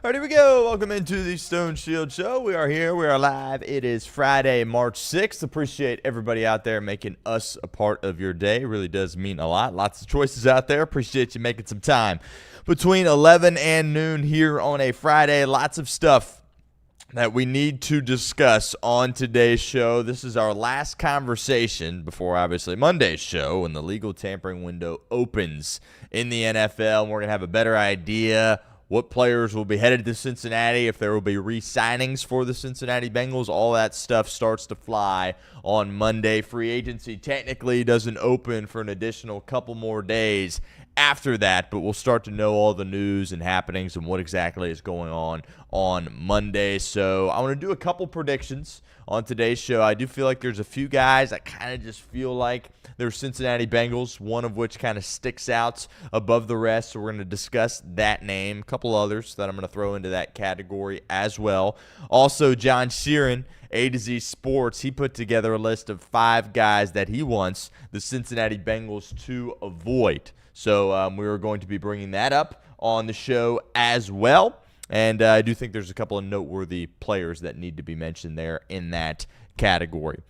All right, here we go. Welcome into the Stone Shield Show. We are here. We are live. It is Friday, March 6th. Appreciate everybody out there making us a part of your day. It really does mean a lot. Lots of choices out there. Appreciate you making some time between 11 and noon here on a Friday. Lots of stuff that we need to discuss on today's show. This is our last conversation before, obviously, Monday's show when the legal tampering window opens in the NFL. And we're going to have a better idea what players will be headed to Cincinnati, if there will be re-signings for the Cincinnati Bengals. All that stuff starts to fly on Monday. Free agency technically doesn't open for an additional couple more days after that, but we'll start to know all the news and happenings and what exactly is going on Monday. So I want to do a couple predictions on today's show. I do feel like there's a few guys that kind of just feel like they're Cincinnati Bengals, one of which kind of sticks out above the rest. So we're going to discuss that name. A couple others that I'm going to throw into that category as well. Also, John Sheeran, A to Z Sports, he put together a list of 5 guys that he wants the Cincinnati Bengals to avoid. So we are going to be bringing that up on the show as well. And I do think there's a couple of noteworthy players that need to be mentioned there in that category.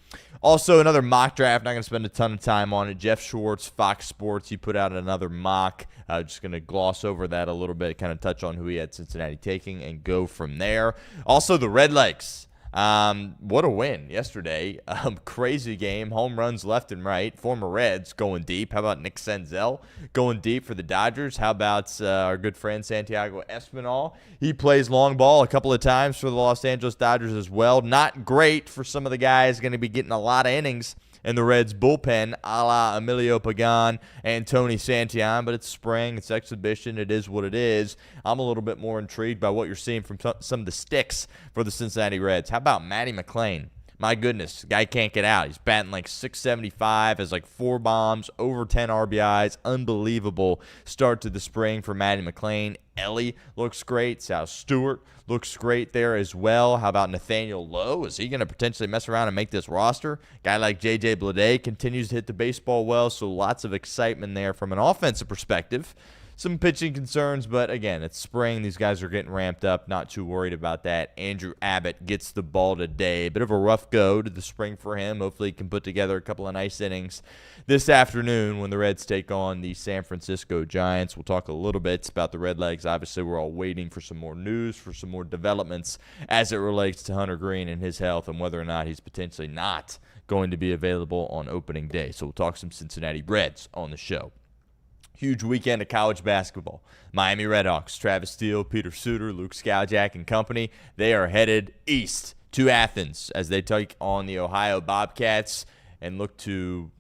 Also, another mock draft. Not going to spend a ton of time on it. Jeff Schwartz, Fox Sports, he put out another mock. Just going to gloss over that a little bit, kind of touch on who he had Cincinnati taking and go from there. Also, the Redlegs. What a win yesterday. Crazy game. Home runs left and right. Former Reds going deep. How about Nick Senzel going deep for the Dodgers? How about our good friend Santiago Espinal? He plays long ball a couple of times for the Los Angeles Dodgers as well. Not great for some of the guys going to be getting a lot of innings in the Reds bullpen, a la Emilio Pagan and Tony Santillan, but it's spring, it's exhibition, it is what it is. I'm a little bit more intrigued by what you're seeing from some of the sticks for the Cincinnati Reds. How about Matty McClain? My goodness, guy can't get out. He's batting like .675, has like 4 bombs, over 10 RBIs. Unbelievable start to the spring for Matty McClain. Ellie looks great. Sal Stewart looks great there as well. How about Nathaniel Lowe? Is he going to potentially mess around and make this roster? Guy like J.J. Bleday continues to hit the baseball well, so lots of excitement there from an offensive perspective. Some pitching concerns, but again, it's spring. These guys are getting ramped up. Not too worried about that. Andrew Abbott gets the ball today. Bit of a rough go to the spring for him. Hopefully he can put together a couple of nice innings this afternoon when the Reds take on the San Francisco Giants. We'll talk a little bit about the Redlegs. Obviously, we're all waiting for some more news, for some more developments as it relates to Hunter Green and his health and whether or not he's potentially not going to be available on opening day. So we'll talk some Cincinnati Reds on the show. Huge weekend of college basketball. Miami Redhawks, Travis Steele, Peter Suter, Luke Skowjak and company, they are headed east to Athens as they take on the Ohio Bobcats and look to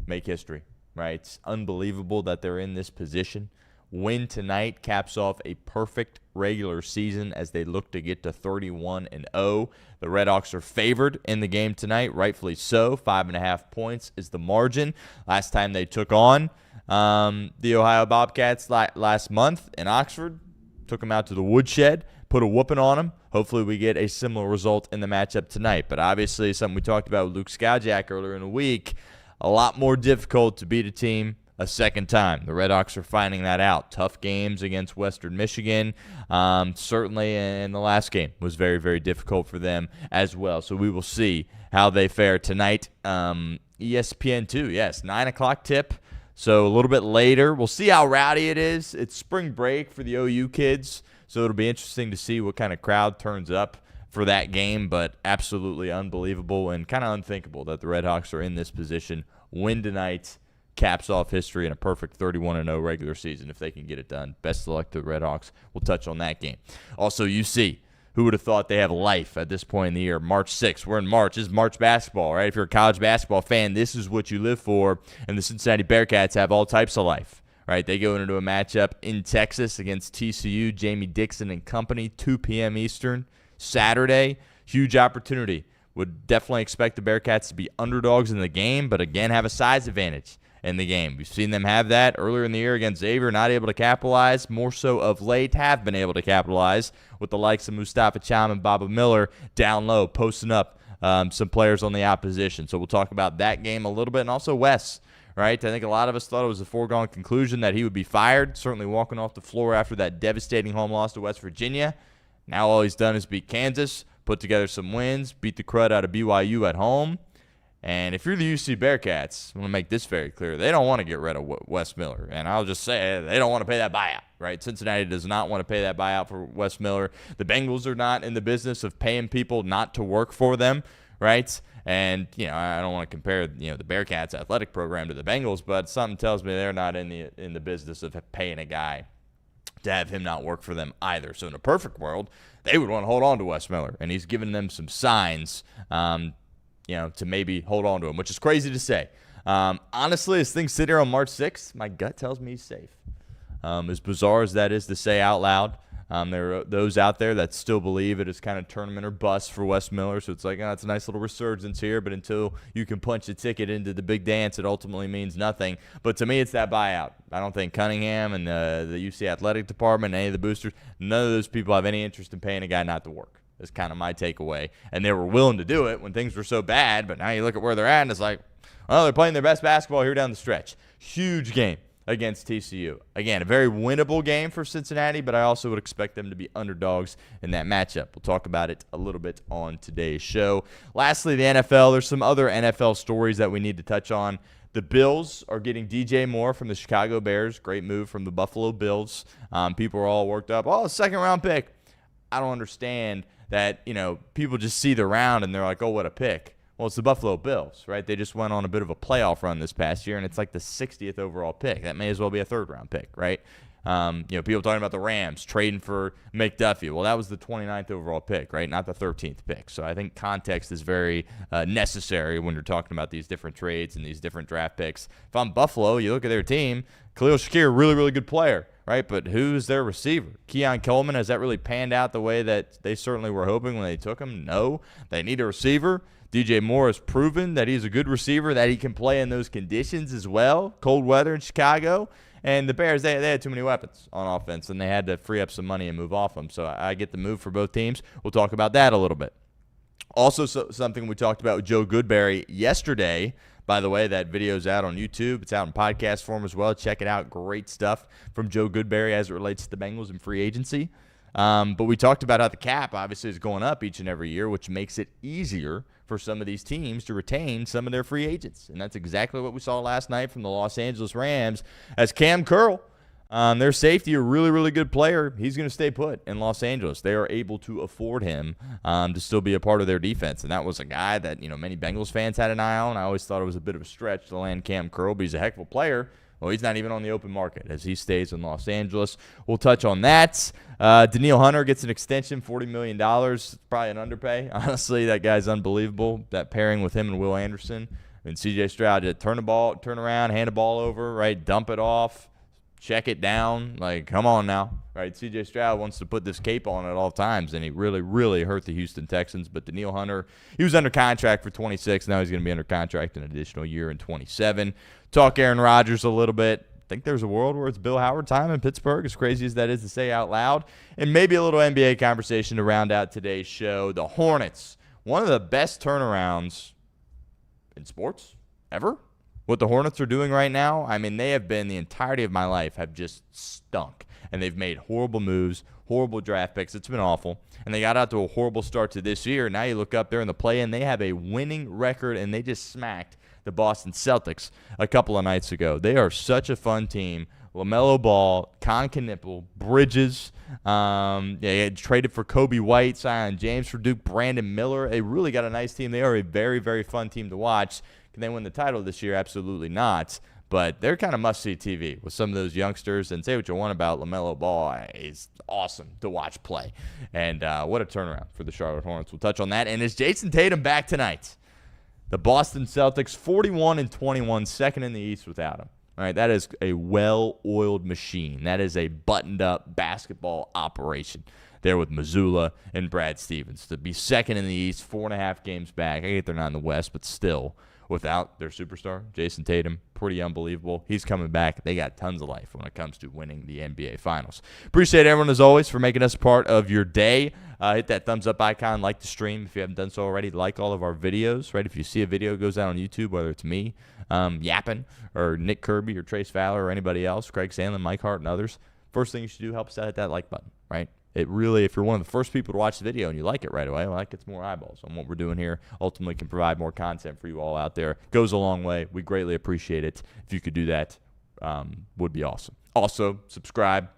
make history, right? It's unbelievable that they're in this position. Win tonight caps off a perfect regular season as they look to get to 31-0. The Redhawks are favored in the game tonight, rightfully so. 5.5 points is the margin. Last time they took on the Ohio Bobcats last month in Oxford, took them out to the woodshed, put a whooping on them. Hopefully we get a similar result in the matchup tonight. But obviously something we talked about with Luke Skowjak earlier in the week, a lot more difficult to beat a team a second time. The Redhawks are finding that out. Tough games against Western Michigan. Certainly in the last game was very, very difficult for them as well. So we will see how they fare tonight. ESPN2, yes, 9 o'clock tip. So a little bit later. We'll see how rowdy it is. It's spring break for the OU kids, so it'll be interesting to see what kind of crowd turns up for that game, but absolutely unbelievable and kind of unthinkable that the Redhawks are in this position. Win tonight caps off history in a perfect 31-0 regular season if they can get it done. Best of luck to the Redhawks. We'll touch on that game. Also, UC. Who would have thought they have life at this point in the year? March 6th. We're in March. This is March basketball, right? If you're a college basketball fan, this is what you live for. And the Cincinnati Bearcats have all types of life, right? They go into a matchup in Texas against TCU, Jamie Dixon and company, 2 p.m. Eastern, Saturday. Huge opportunity. Would definitely expect the Bearcats to be underdogs in the game, but again, have a size advantage in the game. We've seen them have that earlier in the year against Xavier, not able to capitalize. More so of late, have been able to capitalize with the likes of Mustafa Cham and Baba Miller down low, posting up some players on the opposition. So we'll talk about that game a little bit. And also Wes, right? I think a lot of us thought it was a foregone conclusion that he would be fired, certainly walking off the floor after that devastating home loss to West Virginia. Now all he's done is beat Kansas, put together some wins, beat the crud out of BYU at home. And if you're the UC Bearcats, I want to make this very clear. They don't want to get rid of Wes Miller. And I'll just say they don't want to pay that buyout, right? Cincinnati does not want to pay that buyout for Wes Miller. The Bengals are not in the business of paying people not to work for them, right? And, I don't want to compare, the Bearcats athletic program to the Bengals, but something tells me they're not in the business of paying a guy to have him not work for them either. So in a perfect world, they would want to hold on to Wes Miller. And he's given them some signs to maybe hold on to him, which is crazy to say. Honestly, as things sit here on March 6th, my gut tells me he's safe. As bizarre as that is to say out loud, there are those out there that still believe it is kind of tournament or bust for Wes Miller. So it's like, it's a nice little resurgence here, but until you can punch a ticket into the big dance, it ultimately means nothing. But to me, it's that buyout. I don't think Cunningham and the UC athletic department, any of the boosters, none of those people have any interest in paying a guy not to work. Is kind of my takeaway. And they were willing to do it when things were so bad, but now you look at where they're at, and it's like, well, they're playing their best basketball here down the stretch. Huge game against TCU. Again, a very winnable game for Cincinnati, but I also would expect them to be underdogs in that matchup. We'll talk about it a little bit on today's show. Lastly, the NFL. There's some other NFL stories that we need to touch on. The Bills are getting DJ Moore from the Chicago Bears. Great move from the Buffalo Bills. People are all worked up. Oh, second-round pick. I don't understand that, people just see the round and they're like, oh, what a pick. Well, it's the Buffalo Bills, right? They just went on a bit of a playoff run this past year, and it's like the 60th overall pick. That may as well be a third-round pick, right? People talking about the Rams trading for McDuffie. Well, that was the 29th overall pick, right? Not the 13th pick. So I think context is very necessary when you're talking about these different trades and these different draft picks. If I'm Buffalo, you look at their team, Khalil Shakir, really, really good player, right? But who's their receiver? Keon Coleman, has that really panned out the way that they certainly were hoping when they took him? No. They need a receiver. DJ Moore has proven that he's a good receiver, that he can play in those conditions as well. Cold weather in Chicago. And the Bears, they had too many weapons on offense, and they had to free up some money and move off them. So I get the move for both teams. We'll talk about that a little bit. Also, something we talked about with Joe Goodberry yesterday. By the way, that video's out on YouTube. It's out in podcast form as well. Check it out. Great stuff from Joe Goodberry as it relates to the Bengals and free agency. But we talked about how the cap obviously is going up each and every year, which makes it easier for some of these teams to retain some of their free agents. And that's exactly what we saw last night from the Los Angeles Rams as Cam Curl, their safety, a really, really good player. He's going to stay put in Los Angeles. They are able to afford him to still be a part of their defense. And that was a guy that, many Bengals fans had an eye on. I always thought it was a bit of a stretch to land Cam Curl, but he's a heck of a player. Well, he's not even on the open market as he stays in Los Angeles. We'll touch on that. Danielle Hunter gets an extension, $40 million. It's probably an underpay. Honestly, that guy's unbelievable. That pairing with him and Will Anderson. And C.J. Stroud to turn around, hand the ball over, right, dump it off, check it down. Like, come on now, right? C.J. Stroud wants to put this cape on at all times, and he really, really hurt the Houston Texans. But Danielle Hunter, he was under contract for 26. Now he's going to be under contract an additional year in 27. Talk Aaron Rodgers a little bit. I think there's a world where it's Bill Howard time in Pittsburgh, as crazy as that is to say out loud. And maybe a little NBA conversation to round out today's show. The Hornets, one of the best turnarounds in sports ever. What the Hornets are doing right now, I mean, they have been the entirety of my life have just stunk. And they've made horrible moves, horrible draft picks. It's been awful. And they got out to a horrible start to this year. Now you look up there in the play-in, they have a winning record, and they just smacked the Boston Celtics a couple of nights ago. They are such a fun team. LaMelo Ball, Con Knipple, Bridges. They had traded for Kobe White, Zion James for Duke, Brandon Miller. They really got a nice team. They are a very, very fun team to watch. Can they win the title this year? Absolutely not. But they're kind of must-see TV with some of those youngsters. And say what you want about LaMelo Ball, he's awesome to watch play. And what a turnaround for the Charlotte Hornets. We'll touch on that. And is Jason Tatum back tonight? The Boston Celtics, 41-21, second in the East without him. All right, that is a well-oiled machine. That is a buttoned-up basketball operation there with Mazzulla and Brad Stevens. To be second in the East, 4.5 games back. I get they're not in the West, but still, without their superstar, Jason Tatum, pretty unbelievable. He's coming back. They got tons of life when it comes to winning the NBA Finals. Appreciate everyone, as always, for making us a part of your day. Hit that thumbs up icon, like the stream if you haven't done so already. Like all of our videos, right? If you see a video goes out on YouTube, whether it's me yapping or Nick Kirby or Trace Fowler or anybody else, Craig Sandlin, Mike Hart, and others, first thing you should do, help us out, hit that like button, right? It really, if you're one of the first people to watch the video and you like it right away, well, that gets more eyeballs on what we're doing here. Ultimately can provide more content for you all out there. Goes a long way. We greatly appreciate it. If you could do that, would be awesome. Also, subscribe.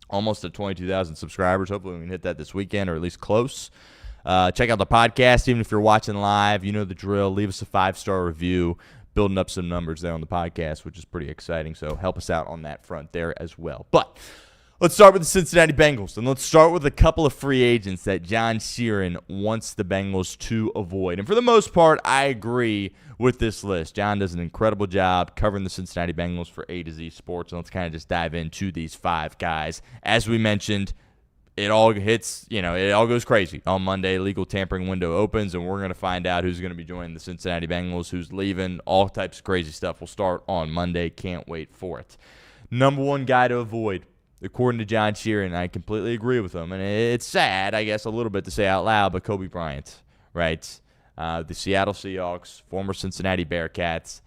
Almost at 22,000 subscribers. Hopefully we can hit that this weekend or at least close. Check out the podcast. Even if you're watching live, you know the drill. Leave us a 5-star review. Building up some numbers there on the podcast, which is pretty exciting. So help us out on that front there as well. But let's start with the Cincinnati Bengals, and let's start with a couple of free agents that John Sheeran wants the Bengals to avoid. And for the most part, I agree with this list. John does an incredible job covering the Cincinnati Bengals for A to Z Sports, and let's kind of just dive into these 5 guys. As we mentioned, it all hits, it all goes crazy. On Monday, legal tampering window opens, and we're going to find out who's going to be joining the Cincinnati Bengals, who's leaving. All types of crazy stuff will start on Monday. Can't wait for it. Number 1 guy to avoid, according to John Sheeran, I completely agree with him. And it's sad, I guess, a little bit to say out loud, but Kobe Bryant, right? The Seattle Seahawks, former Cincinnati Bearcats.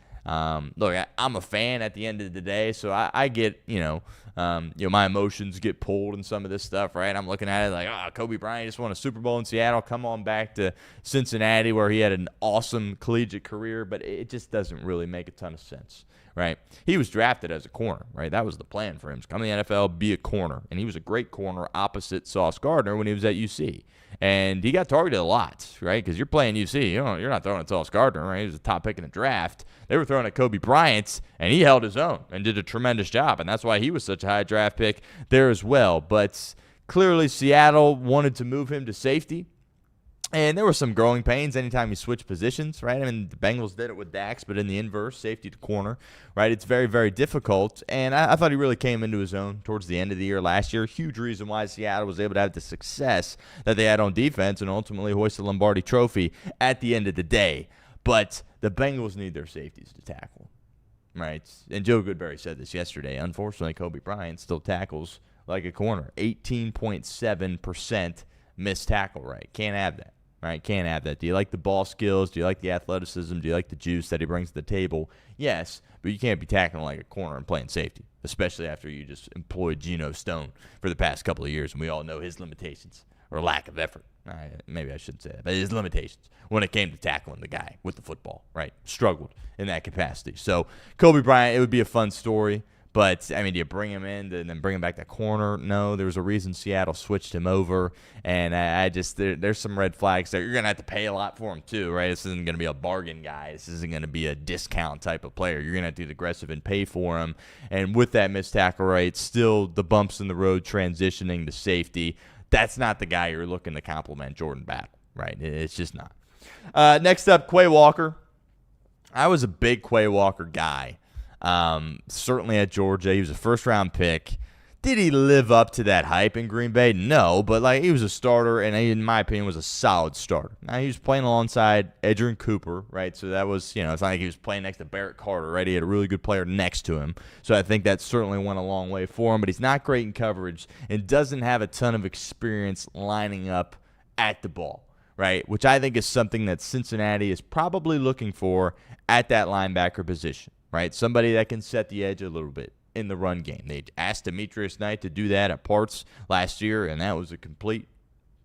Look, I'm a fan at the end of the day, so I get, my emotions get pulled in some of this stuff, right? I'm looking at it like, Kobe Bryant just won a Super Bowl in Seattle. Come on back to Cincinnati where he had an awesome collegiate career, but it just doesn't really make a ton of sense. Right, he was drafted as a corner, right? That was the plan for him to come to the NFL, be a corner, and he was a great corner opposite Sauce Gardner when he was at UC, and he got targeted a lot, right? Because you're playing UC, you're not throwing at Sauce Gardner, right? He was the top pick in the draft. They were throwing at Kobe Bryant, and he held his own and did a tremendous job, and that's why he was such a high draft pick there as well. But clearly, Seattle wanted to move him to safety. And there were some growing pains anytime you switch positions, right? I mean, the Bengals did it with Dax, but in the inverse, safety to corner, right? It's very, very difficult. And I thought he really came into his own towards the end of the year last year. Huge reason why Seattle was able to have the success that they had on defense and ultimately hoist the Lombardi Trophy at the end of the day. But the Bengals need their safeties to tackle, right? And Joe Goodberry said this yesterday. Unfortunately, Kobe Bryant still tackles like a corner. 18.7% missed tackle rate. Can't have that. Right, can't have that. Do you like the ball skills? Do you like the athleticism? Do you like the juice that he brings to the table? Yes, but you can't be tackling like a corner and playing safety, especially after you just employed Geno Stone for the past couple of years, and we all know his limitations or lack of effort. Maybe I shouldn't say that, but his limitations when it came to tackling the guy with the football, right? Struggled in that capacity. So Kobe Bryant, it would be a fun story. But, I mean, do you bring him in and then bring him back to corner? No, there was a reason Seattle switched him over. And there's some red flags there. You're going to have to pay a lot for him too, right? This isn't going to be a bargain guy. This isn't going to be a discount type of player. You're going to have to get aggressive and pay for him. And with that missed tackle rate, still the bumps in the road transitioning to safety, that's not the guy you're looking to complement Jordan Battle, right? It's just not. Next up, Quay Walker. I was a big Quay Walker guy. Certainly at Georgia, he was a first-round pick. Did he live up to that hype in Green Bay? No, but he was a starter, and he, in my opinion, was a solid starter. Now, he was playing alongside Edgerrin Cooper, right? So that was, it's not like he was playing next to Barrett Carter, right? He had a really good player next to him. So I think that certainly went a long way for him, but he's not great in coverage and doesn't have a ton of experience lining up at the ball, right? Which I think is something that Cincinnati is probably looking for at that linebacker position. Right, somebody that can set the edge a little bit in the run game. They asked Demetrius Knight to do that at parts last year, and that was a complete,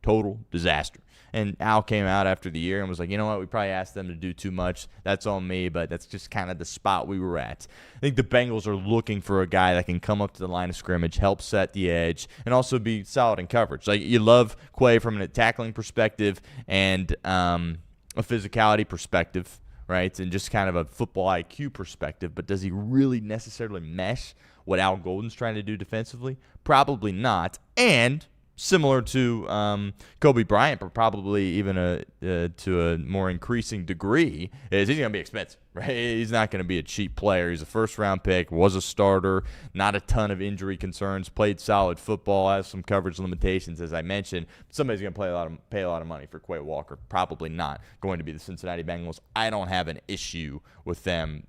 total disaster. And Al came out after the year and was like, you know what, we probably asked them to do too much. That's on me, but that's just kind of the spot we were at. I think the Bengals are looking for a guy that can come up to the line of scrimmage, help set the edge, and also be solid in coverage. Like, you love Quay from a tackling perspective and a physicality perspective, right, and just kind of a football IQ perspective, but does he really necessarily mesh what Al Golden's trying to do defensively? Probably not, and similar to Kobe Bryant, but probably even to a more increasing degree, is he's going to be expensive, right? He's not going to be a cheap player. He's a first-round pick, was a starter, not a ton of injury concerns, played solid football, has some coverage limitations, as I mentioned. Somebody's going to pay a lot of money for Quay Walker. Probably not going to be the Cincinnati Bengals. I don't have an issue with them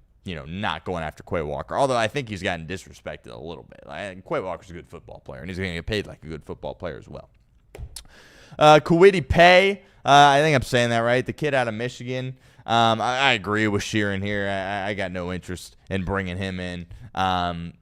not going after Quay Walker. Although I think he's gotten disrespected a little bit. Quay Walker's a good football player, and he's going to get paid like a good football player as well. Kwity Paye, I think I'm saying that right. The kid out of Michigan. I agree with Sheeran here. I got no interest in bringing him in.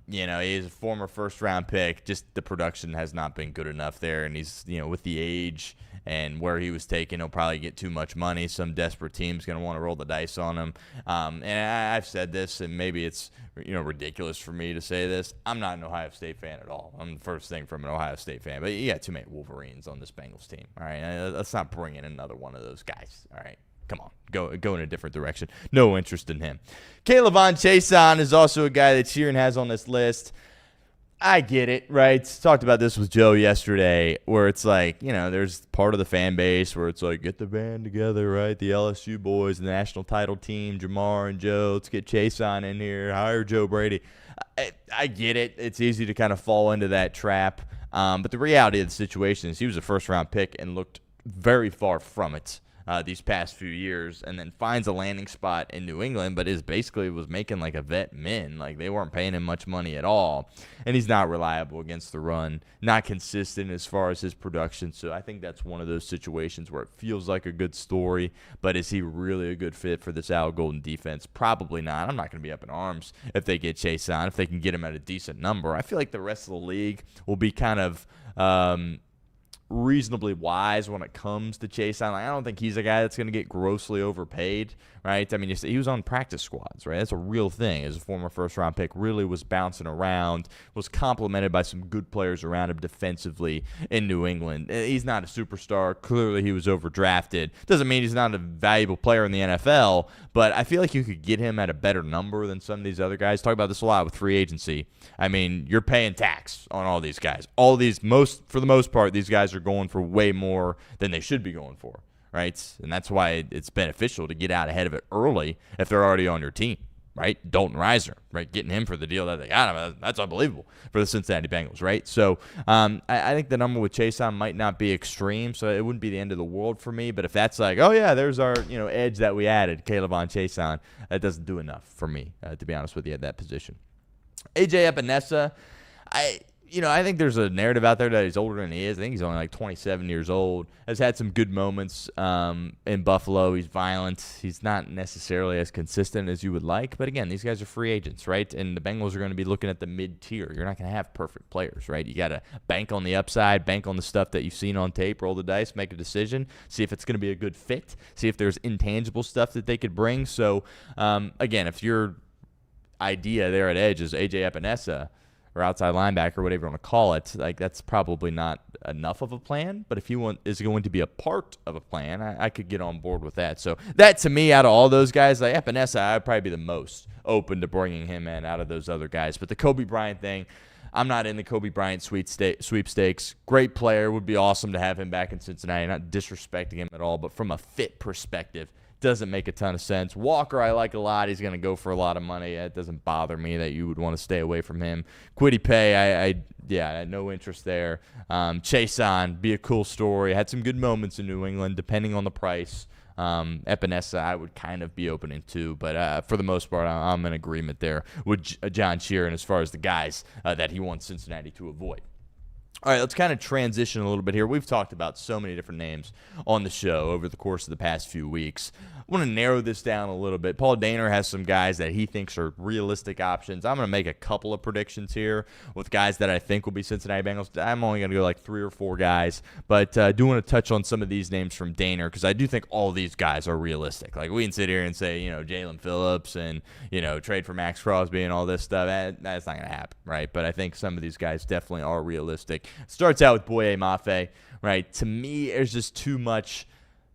He's a former first-round pick. Just the production has not been good enough there, and he's, with the age and where he was taken, he'll probably get too much money. Some desperate team's going to want to roll the dice on him. And I've said this, and maybe it's ridiculous for me to say this. I'm not an Ohio State fan at all. I'm the first thing from an Ohio State fan, but you got too many Wolverines on this Bengals team. All right, let's not bring in another one of those guys. All right. Come on, go in a different direction. No interest in him. K'Lavon Chaisson is also a guy that Sheeran has on this list. I get it, right? Talked about this with Joe yesterday, where it's like, there's part of the fan base where it's like, get the band together, right? The LSU boys, the national title team, Jamar and Joe, let's get Chaisson in here, hire Joe Brady. I get it. It's easy to kind of fall into that trap. But the reality of the situation is he was a first-round pick and looked very far from it these past few years, and then finds a landing spot in New England, but was making like a vet min. Like, they weren't paying him much money at all, and he's not reliable against the run, not consistent as far as his production. So I think that's one of those situations where it feels like a good story, but is he really a good fit for this Al Golden defense? Probably not. I'm not going to be up in arms if they get Chaisson, if they can get him at a decent number. I feel like the rest of the league will be kind of reasonably wise when it comes to Chaisson. I don't think he's a guy that's going to get grossly overpaid, right? I mean, he was on practice squads, right? That's a real thing. As a former first-round pick, really was bouncing around, was complimented by some good players around him defensively in New England. He's not a superstar. Clearly, he was overdrafted. Doesn't mean he's not a valuable player in the NFL, but I feel like you could get him at a better number than some of these other guys. Talk about this a lot with free agency. I mean, you're paying tax on all these guys. For the most part, these guys are going for way more than they should be going for, right? And that's why it's beneficial to get out ahead of it early if they're already on your team, right? Dalton Reiser, right? Getting him for the deal that they got him, that's unbelievable for the Cincinnati Bengals, right? So I think the number with Chaisson might not be extreme, so it wouldn't be the end of the world for me. But if that's like, oh yeah, there's our edge that we added, K'Lavon Chaisson, that doesn't do enough for me, to be honest with you, at that position. AJ Epinesa, I think there's a narrative out there that he's older than he is. I think he's only like 27 years old. Has had some good moments in Buffalo. He's violent. He's not necessarily as consistent as you would like. But again, these guys are free agents, right? And the Bengals are going to be looking at the mid-tier. You're not going to have perfect players, right? You got to bank on the upside, bank on the stuff that you've seen on tape, roll the dice, make a decision, see if it's going to be a good fit, see if there's intangible stuff that they could bring. So, again, if your idea there at edge is AJ Epinesa, or outside linebacker, whatever you want to call it, like, that's probably not enough of a plan. But if you is going to be a part of a plan, I could get on board with that. So that, to me, out of all those guys, like Epinesa, I'd probably be the most open to bringing him in out of those other guys. But the Kobe Bryant thing, I'm not in the Kobe Bryant sweepstakes. Great player. Would be awesome to have him back in Cincinnati. Not disrespecting him at all, but from a fit perspective, doesn't make a ton of sense. Walker, I like a lot. He's going to go for a lot of money. It doesn't bother me that you would want to stay away from him. Kwity Paye, I had no interest there. Chaisson, be a cool story. Had some good moments in New England, depending on the price. Epinesa, I would kind of be open to, but for the most part, I'm in agreement there with John Sheeran as far as the guys that he wants Cincinnati to avoid. All right, let's kind of transition a little bit here. We've talked about so many different names on the show over the course of the past few weeks. I want to narrow this down a little bit. Paul Dehner has some guys that he thinks are realistic options. I'm going to make a couple of predictions here with guys that I think will be Cincinnati Bengals. I'm only going to go like 3 or 4 guys, but do want to touch on some of these names from Dehner because I do think all these guys are realistic. Like, we can sit here and say, Jalen Phillips and, trade for Max Crosby and all this stuff. That's not going to happen, right? But I think some of these guys definitely are realistic. Starts out with Boye Mafe, right? To me, there's just too much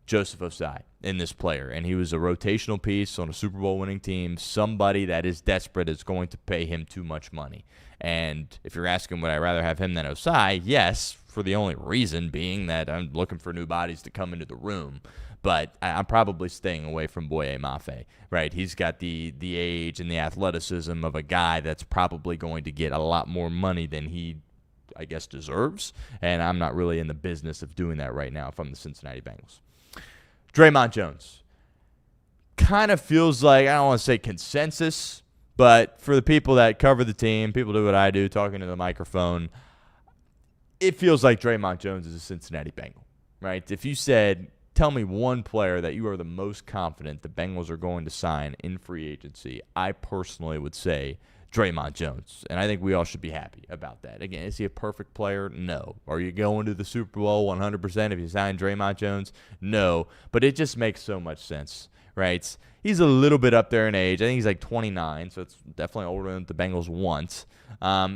Joseph Osai in this player, and he was a rotational piece on a Super Bowl winning team. Somebody that is desperate is going to pay him too much money. And if you're asking would I rather have him than Osai, yes, for the only reason being that I'm looking for new bodies to come into the room. But I'm probably staying away from Boye Mafe, right? He's got the age and the athleticism of a guy that's probably going to get a lot more money than he, I guess, deserves, and I'm not really in the business of doing that right now if I'm the Cincinnati Bengals. Dre'Mont Jones. Kind of feels like, I don't want to say consensus, but for the people that cover the team, people do what I do, talking to the microphone, it feels like Dre'Mont Jones is a Cincinnati Bengal, right? If you said, tell me one player that you are the most confident the Bengals are going to sign in free agency. I personally would say Dre'Mont Jones, and I think we all should be happy about that. Again, is he a perfect player? No. Are you going to the Super Bowl 100% if you sign Dre'Mont Jones? No, but it just makes so much sense, right? He's a little bit up there in age. I think he's like 29, so it's definitely older than the Bengals want.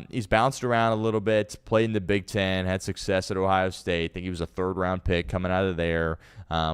He's bounced around a little bit, played in the Big Ten, had success at Ohio State. I think he was a third-round pick coming out of there.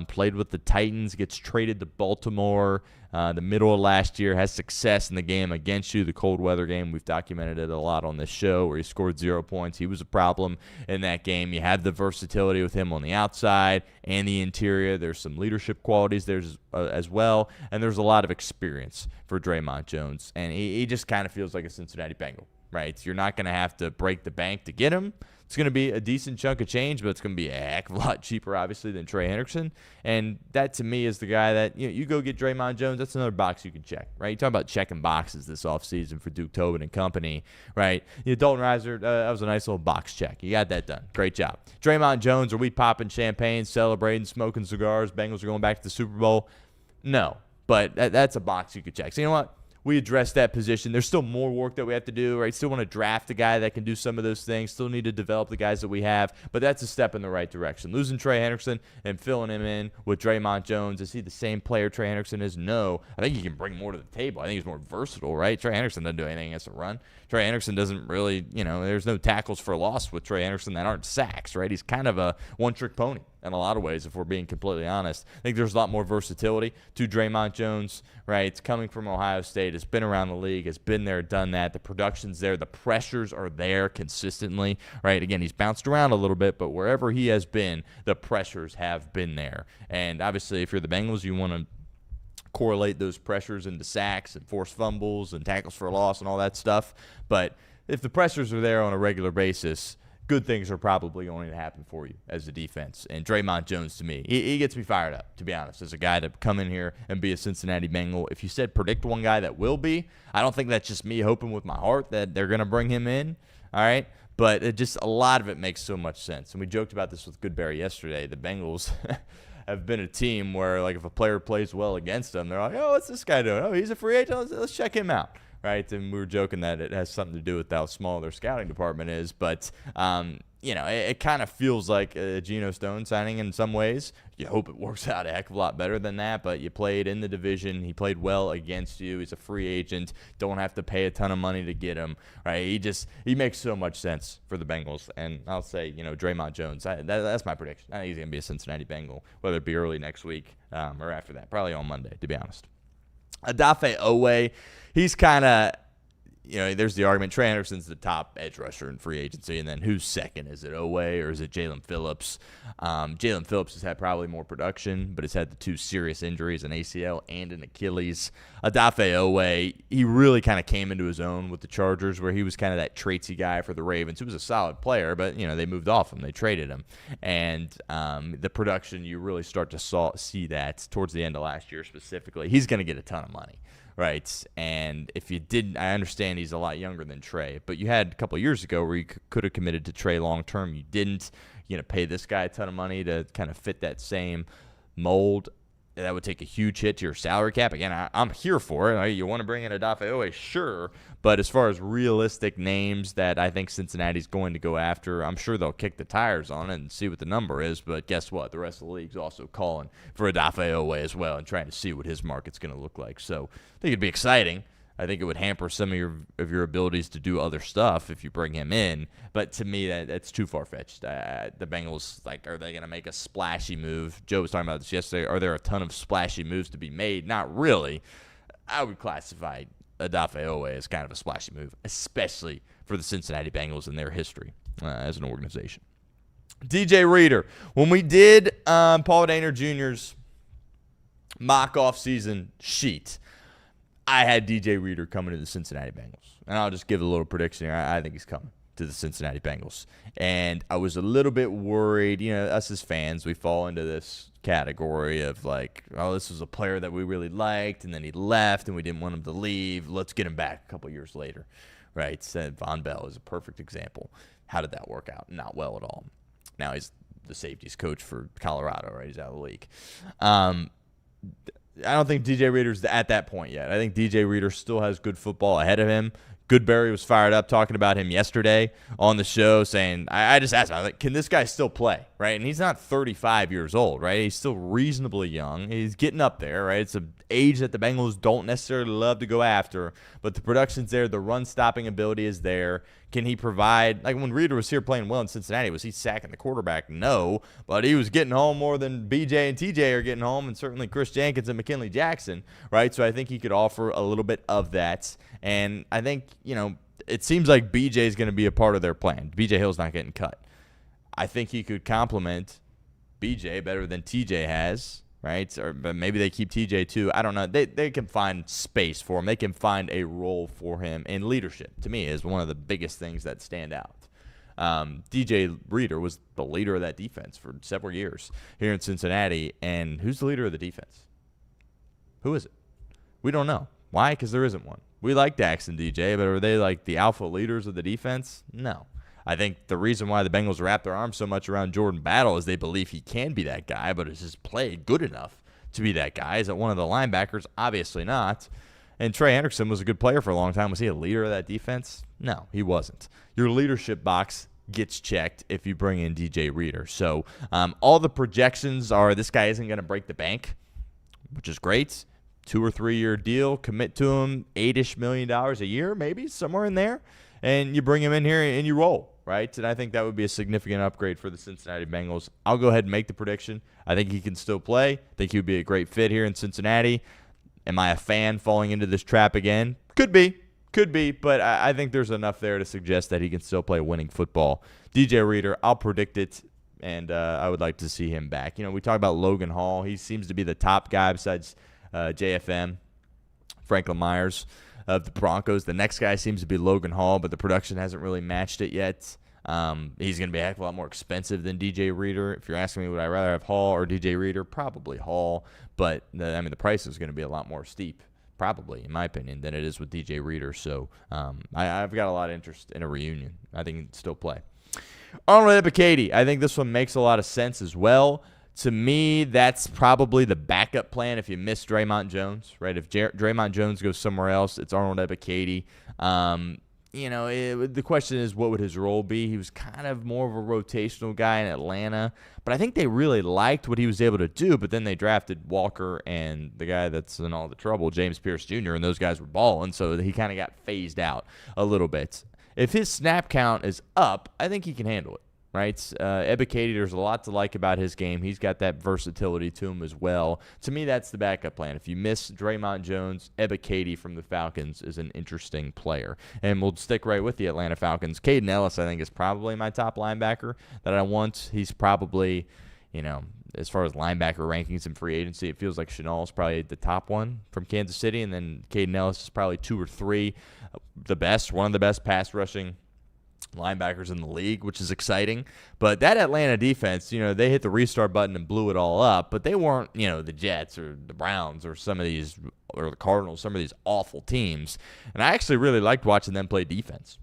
Played with the Titans, gets traded to Baltimore the middle of last year, has success in the game against you, the cold weather game. We've documented it a lot on this show where he scored 0 points. He was a problem in that game. You have the versatility with him on the outside and the interior. There's some leadership qualities there as well, and there's a lot of experience for Dre'Mont Jones, and he just kind of feels like a Cincinnati Bengal, right? You're not going to have to break the bank to get him. It's going to be a decent chunk of change, but it's going to be a heck of a lot cheaper, obviously, than Trey Hendrickson. And that, to me, is the guy that, you go get Dre'Mont Jones, that's another box you can check, right? You talk about checking boxes this offseason for Duke Tobin and company, right? Dalton Reiser, that was a nice little box check. You got that done. Great job. Dre'Mont Jones, are we popping champagne, celebrating, smoking cigars? Bengals are going back to the Super Bowl? No, but that's a box you could check. So you know what? We addressed that position. There's still more work that we have to do, right? Still want to draft a guy that can do some of those things. Still need to develop the guys that we have, but that's a step in the right direction. Losing Trey Hendrickson and filling him in with Dre'Mont Jones. Is he the same player Trey Hendrickson is? No. I think he can bring more to the table. I think he's more versatile, right? Trey Hendrickson doesn't do anything against a run. Trey Hendrickson doesn't really, there's no tackles for loss with Trey Hendrickson that aren't sacks, right? He's kind of a one-trick pony in a lot of ways, if we're being completely honest. I think there's a lot more versatility to Dre'Mont Jones, right? It's coming from Ohio State. It's been around the league. It's been there, done that. The production's there. The pressures are there consistently, right? Again, he's bounced around a little bit, but wherever he has been, the pressures have been there. And obviously, if you're the Bengals, you want to correlate those pressures into sacks and forced fumbles and tackles for a loss and all that stuff. But if the pressures are there on a regular basis, good things are probably going to happen for you as a defense. And Dre'Mont Jones, to me, he gets me fired up, to be honest, as a guy to come in here and be a Cincinnati Bengal. If you said predict one guy that will be, I don't think that's just me hoping with my heart that they're going to bring him in, all right? But it just, a lot of it makes so much sense. And we joked about this with Goodberry yesterday. The Bengals have been a team where, like, if a player plays well against them, they're like, oh, what's this guy doing? Oh, he's a free agent. Let's check him out. Right, and we were joking that it has something to do with how small their scouting department is, but it kind of feels like a Geno Stone signing in some ways. You hope it works out a heck of a lot better than that, but you played in the division. He played well against you. He's a free agent. Don't have to pay a ton of money to get him. Right, he makes so much sense for the Bengals, and I'll say, Dre'Mont Jones. That's my prediction. I think he's gonna be a Cincinnati Bengal, whether it be early next week or after that, probably on Monday, to be honest. Odafe Oweh, he's kind of, there's the argument. Trey Hendrickson's the top edge rusher in free agency, and then who's second? Is it Oweh or is it Jalen Phillips? Jalen Phillips has had probably more production, but has had the two serious injuries, an ACL and an Achilles. Odafe Oweh, he really kind of came into his own with the Chargers, where he was kind of that traitsy guy for the Ravens. He was a solid player, but, they moved off him. They traded him. And the production, you really start to see that towards the end of last year specifically. He's going to get a ton of money. Right, and if you didn't, I understand he's a lot younger than Trey, but you had a couple of years ago where you could have committed to Trey long term. You didn't. You're going to pay this guy a ton of money to kind of fit that same mold. That would take a huge hit to your salary cap. Again, I'm here for it. You want to bring in Odafe Oweh, sure. But as far as realistic names that I think Cincinnati's going to go after, I'm sure they'll kick the tires on it and see what the number is. But guess what? The rest of the league's also calling for Odafe Oweh as well and trying to see what his market's going to look like. So I think it'd be exciting. I think it would hamper some of your abilities to do other stuff if you bring him in. But to me, that's too far-fetched. The Bengals, are they going to make a splashy move? Joe was talking about this yesterday. Are there a ton of splashy moves to be made? Not really. I would classify Odafe Oweh as kind of a splashy move, especially for the Cincinnati Bengals and their history as an organization. DJ Reader. When we did Paul Dehner Jr.'s mock off-season sheet, I had DJ Reader coming to the Cincinnati Bengals. And I'll just give a little prediction here. I think he's coming to the Cincinnati Bengals. And I was a little bit worried. Us as fans, we fall into this category of this was a player that we really liked, and then he left, and we didn't want him to leave. Let's get him back a couple years later. Right? So Von Bell is a perfect example. How did that work out? Not well at all. Now he's the safeties coach for Colorado, right? He's out of the league. I don't think DJ Reader's at that point yet. I think DJ Reader still has good football ahead of him. Goodberry was fired up talking about him yesterday on the show, saying, I just asked him, I was like, can this guy still play, right? And he's not 35 years old, right? He's still reasonably young. He's getting up there, right? It's an age that the Bengals don't necessarily love to go after, but the production's there. The run-stopping ability is there. Can he provide, like when Reader was here playing well in Cincinnati, was he sacking the quarterback? No, but he was getting home more than BJ and TJ are getting home, and certainly Chris Jenkins and McKinley Jackson, right? So I think he could offer a little bit of that. And I think, it seems like BJ is going to be a part of their plan. BJ Hill's not getting cut. I think he could complement BJ better than TJ has, right? Or but maybe they keep TJ too. I don't know. They can find space for him. They can find a role for him. And leadership, to me, is one of the biggest things that stand out. DJ Reader was the leader of that defense for several years here in Cincinnati. And who's the leader of the defense? Who is it? We don't know. Why? Because there isn't one. We like Dax and DJ, but are they like the alpha leaders of the defense? No. I think the reason why the Bengals wrap their arms so much around Jordan Battle is they believe he can be that guy, but is his play good enough to be that guy? Is it one of the linebackers? Obviously not. And Trey Hendrickson was a good player for a long time. Was he a leader of that defense? No, he wasn't. Your leadership box gets checked if you bring in DJ Reader. So all the projections are this guy isn't going to break the bank, which is great. 2 or 3 year deal, commit to him $8-ish million a year, maybe somewhere in there, and you bring him in here and you roll, right? And I think that would be a significant upgrade for the Cincinnati Bengals. I'll go ahead and make the prediction. I think he can still play. I think he would be a great fit here in Cincinnati. Am I a fan falling into this trap again? Could be, but I think there's enough there to suggest that he can still play winning football. DJ Reader, I'll predict it, and I would like to see him back. We talk about Logan Hall. He seems to be the top guy besides JFM, Franklin Myers of the Broncos. The next guy seems to be Logan Hall, but the production hasn't really matched it yet. He's going to be a heck of a lot more expensive than DJ Reader. If you're asking me, would I rather have Hall or DJ Reader? Probably Hall, but the price is going to be a lot more steep, probably, in my opinion, than it is with DJ Reader. So I've got a lot of interest in a reunion. I think he can still play. Arnold Ebiketie, I think this one makes a lot of sense as well. To me, that's probably the backup plan if you miss Dre'Mont Jones, right? If Dre'Mont Jones goes somewhere else, it's Arnold Ebiketie. The question is, what would his role be? He was kind of more of a rotational guy in Atlanta, but I think they really liked what he was able to do, but then they drafted Walker and the guy that's in all the trouble, James Pierce Jr., and those guys were balling, so he kind of got phased out a little bit. If his snap count is up, I think he can handle it. Right, Ebiketie, there's a lot to like about his game. He's got that versatility to him as well. To me, that's the backup plan. If you miss Dre'Mont Jones, Ebiketie from the Falcons is an interesting player. And we'll stick right with the Atlanta Falcons. Caden Ellis, I think, is probably my top linebacker that I want. He's probably, as far as linebacker rankings and free agency, it feels like Chenal is probably the top one from Kansas City, and then Caden Ellis is probably 2 or 3, one of the best pass rushing linebackers in the league, which is exciting. But that Atlanta defense, they hit the restart button and blew it all up, but they weren't, the Jets or the Browns or the Cardinals, some of these awful teams. And I actually really liked watching them play defense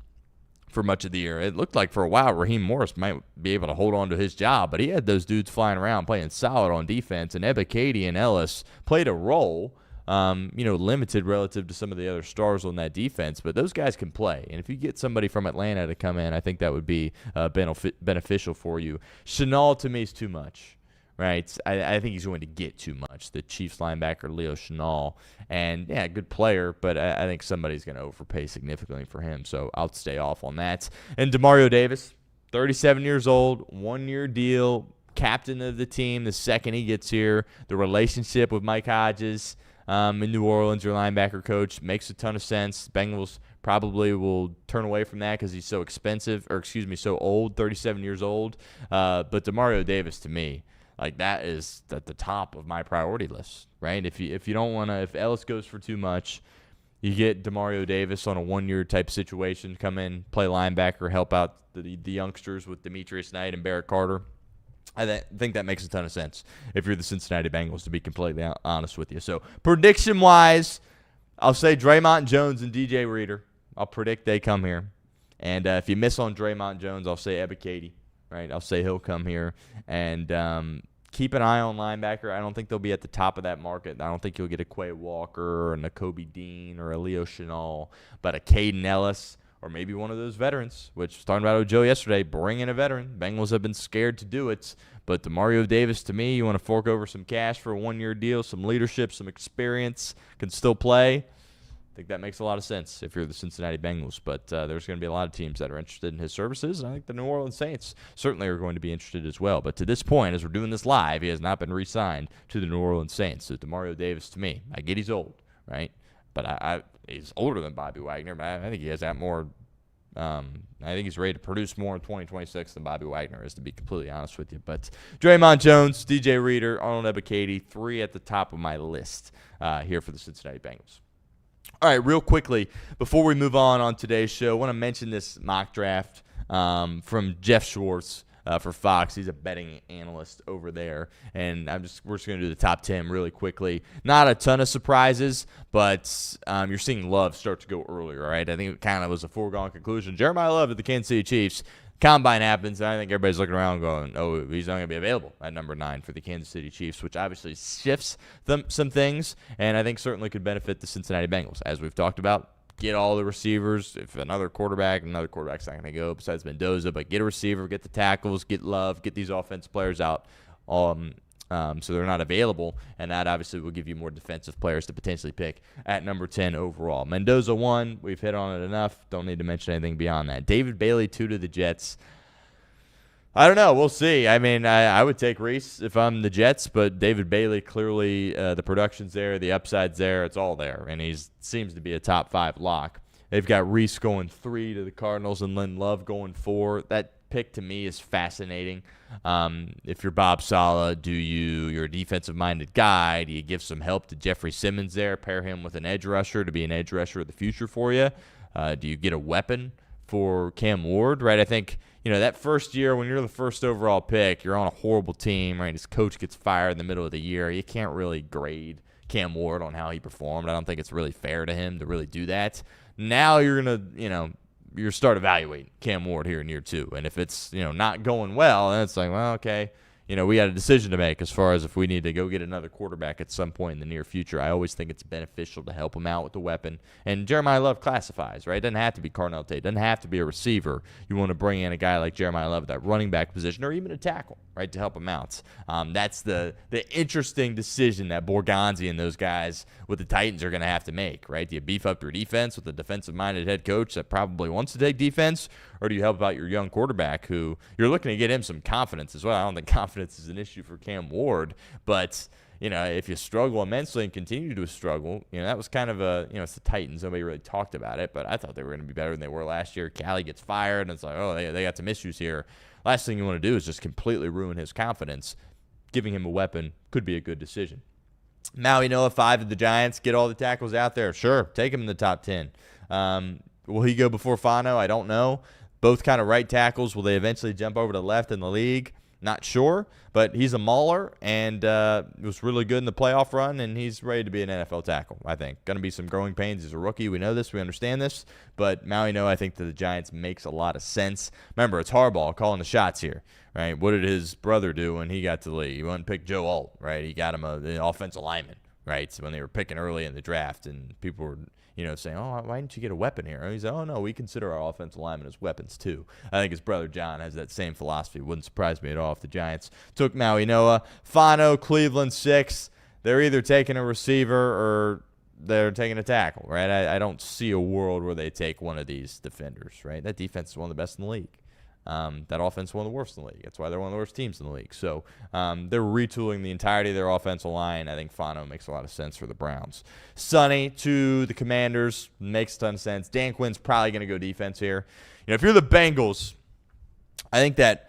for much of the year. It looked like for a while Raheem Morris might be able to hold on to his job, but he had those dudes flying around playing solid on defense, and Ebiketie and Ellis played a role, limited relative to some of the other stars on that defense, but those guys can play. And if you get somebody from Atlanta to come in, I think that would be beneficial for you. Chenal, to me, is too much, right? I think he's going to get too much. The Chiefs linebacker, Leo Chenal, and yeah, good player, but I think somebody's going to overpay significantly for him, so I'll stay off on that. And Demario Davis, 37 years old, 1-year deal, captain of the team the second he gets here. The relationship with Mike Hodges in New Orleans, your linebacker coach, makes a ton of sense. Bengals probably will turn away from that because he's so so old, 37 years old. But Demario Davis, to me, that is at the top of my priority list, right? If you don't want to, if Ellis goes for too much, you get Demario Davis on a 1-year type situation, come in, play linebacker, help out the youngsters with Demetrius Knight and Barrett Carter. I think that makes a ton of sense if you're the Cincinnati Bengals, to be completely honest with you. So prediction-wise, I'll say Dre'Mont Jones and DJ Reader. I'll predict they come here. And if you miss on Dre'Mont Jones, I'll say Ebiketie. right? I'll say he'll come here. And keep an eye on linebacker. I don't think they'll be at the top of that market. I don't think you'll get a Quay Walker or a Nakobe Dean or a Leo Chenal, but a Caden Ellis or maybe one of those veterans, which was talking about with Joe yesterday, bring in a veteran. Bengals have been scared to do it, but Demario Davis, to me, you want to fork over some cash for a one-year deal, some leadership, some experience, can still play. I think that makes a lot of sense if you're the Cincinnati Bengals, but there's going to be a lot of teams that are interested in his services, and I think the New Orleans Saints certainly are going to be interested as well. But to this point, as we're doing this live, he has not been re-signed to the New Orleans Saints. So Demario Davis, to me, I get he's old, right? But he's older than Bobby Wagner, but I think he has that more. I think he's ready to produce more in 2026 than Bobby Wagner is, to be completely honest with you. But Dre'Mont Jones, DJ Reader, Arnold Ebiketie, 3 at the top of my list here for the Cincinnati Bengals. All right, real quickly, before we move on today's show, I want to mention this mock draft from Jeff Schwartz for Fox. He's a betting analyst over there, and we're just going to do the top 10 really quickly. Not a ton of surprises, but you're seeing Love start to go earlier, right? I think it kind of was a foregone conclusion. Jeremiah Love at the Kansas City Chiefs. Combine happens, and I think everybody's looking around going, oh, he's not going to be available at number 9 for the Kansas City Chiefs, which obviously shifts some things, and I think certainly could benefit the Cincinnati Bengals. As we've talked about, get all the receivers. If another quarterback's not going to go besides Mendoza, but get a receiver, get the tackles, get Love, get these offensive players out. So they're not available, and that obviously will give you more defensive players to potentially pick at number 10 overall. Mendoza 1, we've hit on it enough. Don't need to mention anything beyond that. David Bailey 2 to the Jets. I don't know. We'll see. I mean, I would take Reese if I'm the Jets, but David Bailey, clearly the production's there, the upside's there, it's all there, and he seems to be a top 5 lock. They've got Reese going 3 to the Cardinals and Lynn Love going 4. That pick to me is fascinating. If you're Bob Saleh, you're a defensive-minded guy, do you give some help to Jeffrey Simmons there, pair him with an edge rusher to be an edge rusher of the future for you? Do you get a weapon for Cam Ward, right? I think, that first year when you're the first overall pick, you're on a horrible team, right? His coach gets fired in the middle of the year. You can't really grade Cam Ward on how he performed. I don't think it's really fair to him to really do that. Now you're going to, you start evaluating Cam Ward here in year 2. And if it's, not going well, then it's like, well, okay, we got a decision to make as far as if we need to go get another quarterback at some point in the near future. I always think it's beneficial to help him out with the weapon. And Jeremiah Love classifies, right? It doesn't have to be Carnell Tate. It doesn't have to be a receiver. You want to bring in a guy like Jeremiah Love at that running back position or even a tackle, right, to help him out. That's the interesting decision that Borgonzi and those guys with the Titans are going to have to make, right? Do you beef up your defense with a defensive-minded head coach that probably wants to take defense, or do you help out your young quarterback who you're looking to get him some confidence as well? I don't think confidence is an issue for Cam Ward, but if you struggle immensely and continue to struggle, that was kind of it's the Titans. Nobody really talked about it, but I thought they were going to be better than they were last year. Callie gets fired, and it's like, oh, they got some issues here. Last thing you want to do is just completely ruin his confidence. Giving him a weapon could be a good decision. Maui Noah 5 to the Giants. Get all the tackles out there. Sure, take him in the top 10. Will he go before Fano? I don't know. Both kind of right tackles. Will they eventually jump over to left in the league? Not sure, but he's a mauler and was really good in the playoff run, and he's ready to be an NFL tackle, I think. Going to be some growing pains. He's a rookie. We know this. We understand this. But Maui Noah, I think that the Giants makes a lot of sense. Remember, it's Harbaugh calling the shots here, right? What did his brother do when he got to the league? He went and picked Joe Alt, right? He got him an offensive lineman, right? So when they were picking early in the draft, and people were saying, oh, why didn't you get a weapon here? And he said, oh, no, we consider our offensive linemen as weapons too. I think his brother John has that same philosophy. Wouldn't surprise me at all if the Giants took Maui Noah. Fano, Cleveland 6. They're either taking a receiver or they're taking a tackle, right? I don't see a world where they take one of these defenders, right? That defense is one of the best in the league. That offense is one of the worst in the league. That's why they're one of the worst teams in the league. So they're retooling the entirety of their offensive line. I think Fano makes a lot of sense for the Browns. Sonny to the Commanders makes a ton of sense. Dan Quinn's probably going to go defense here. If you're the Bengals, I think that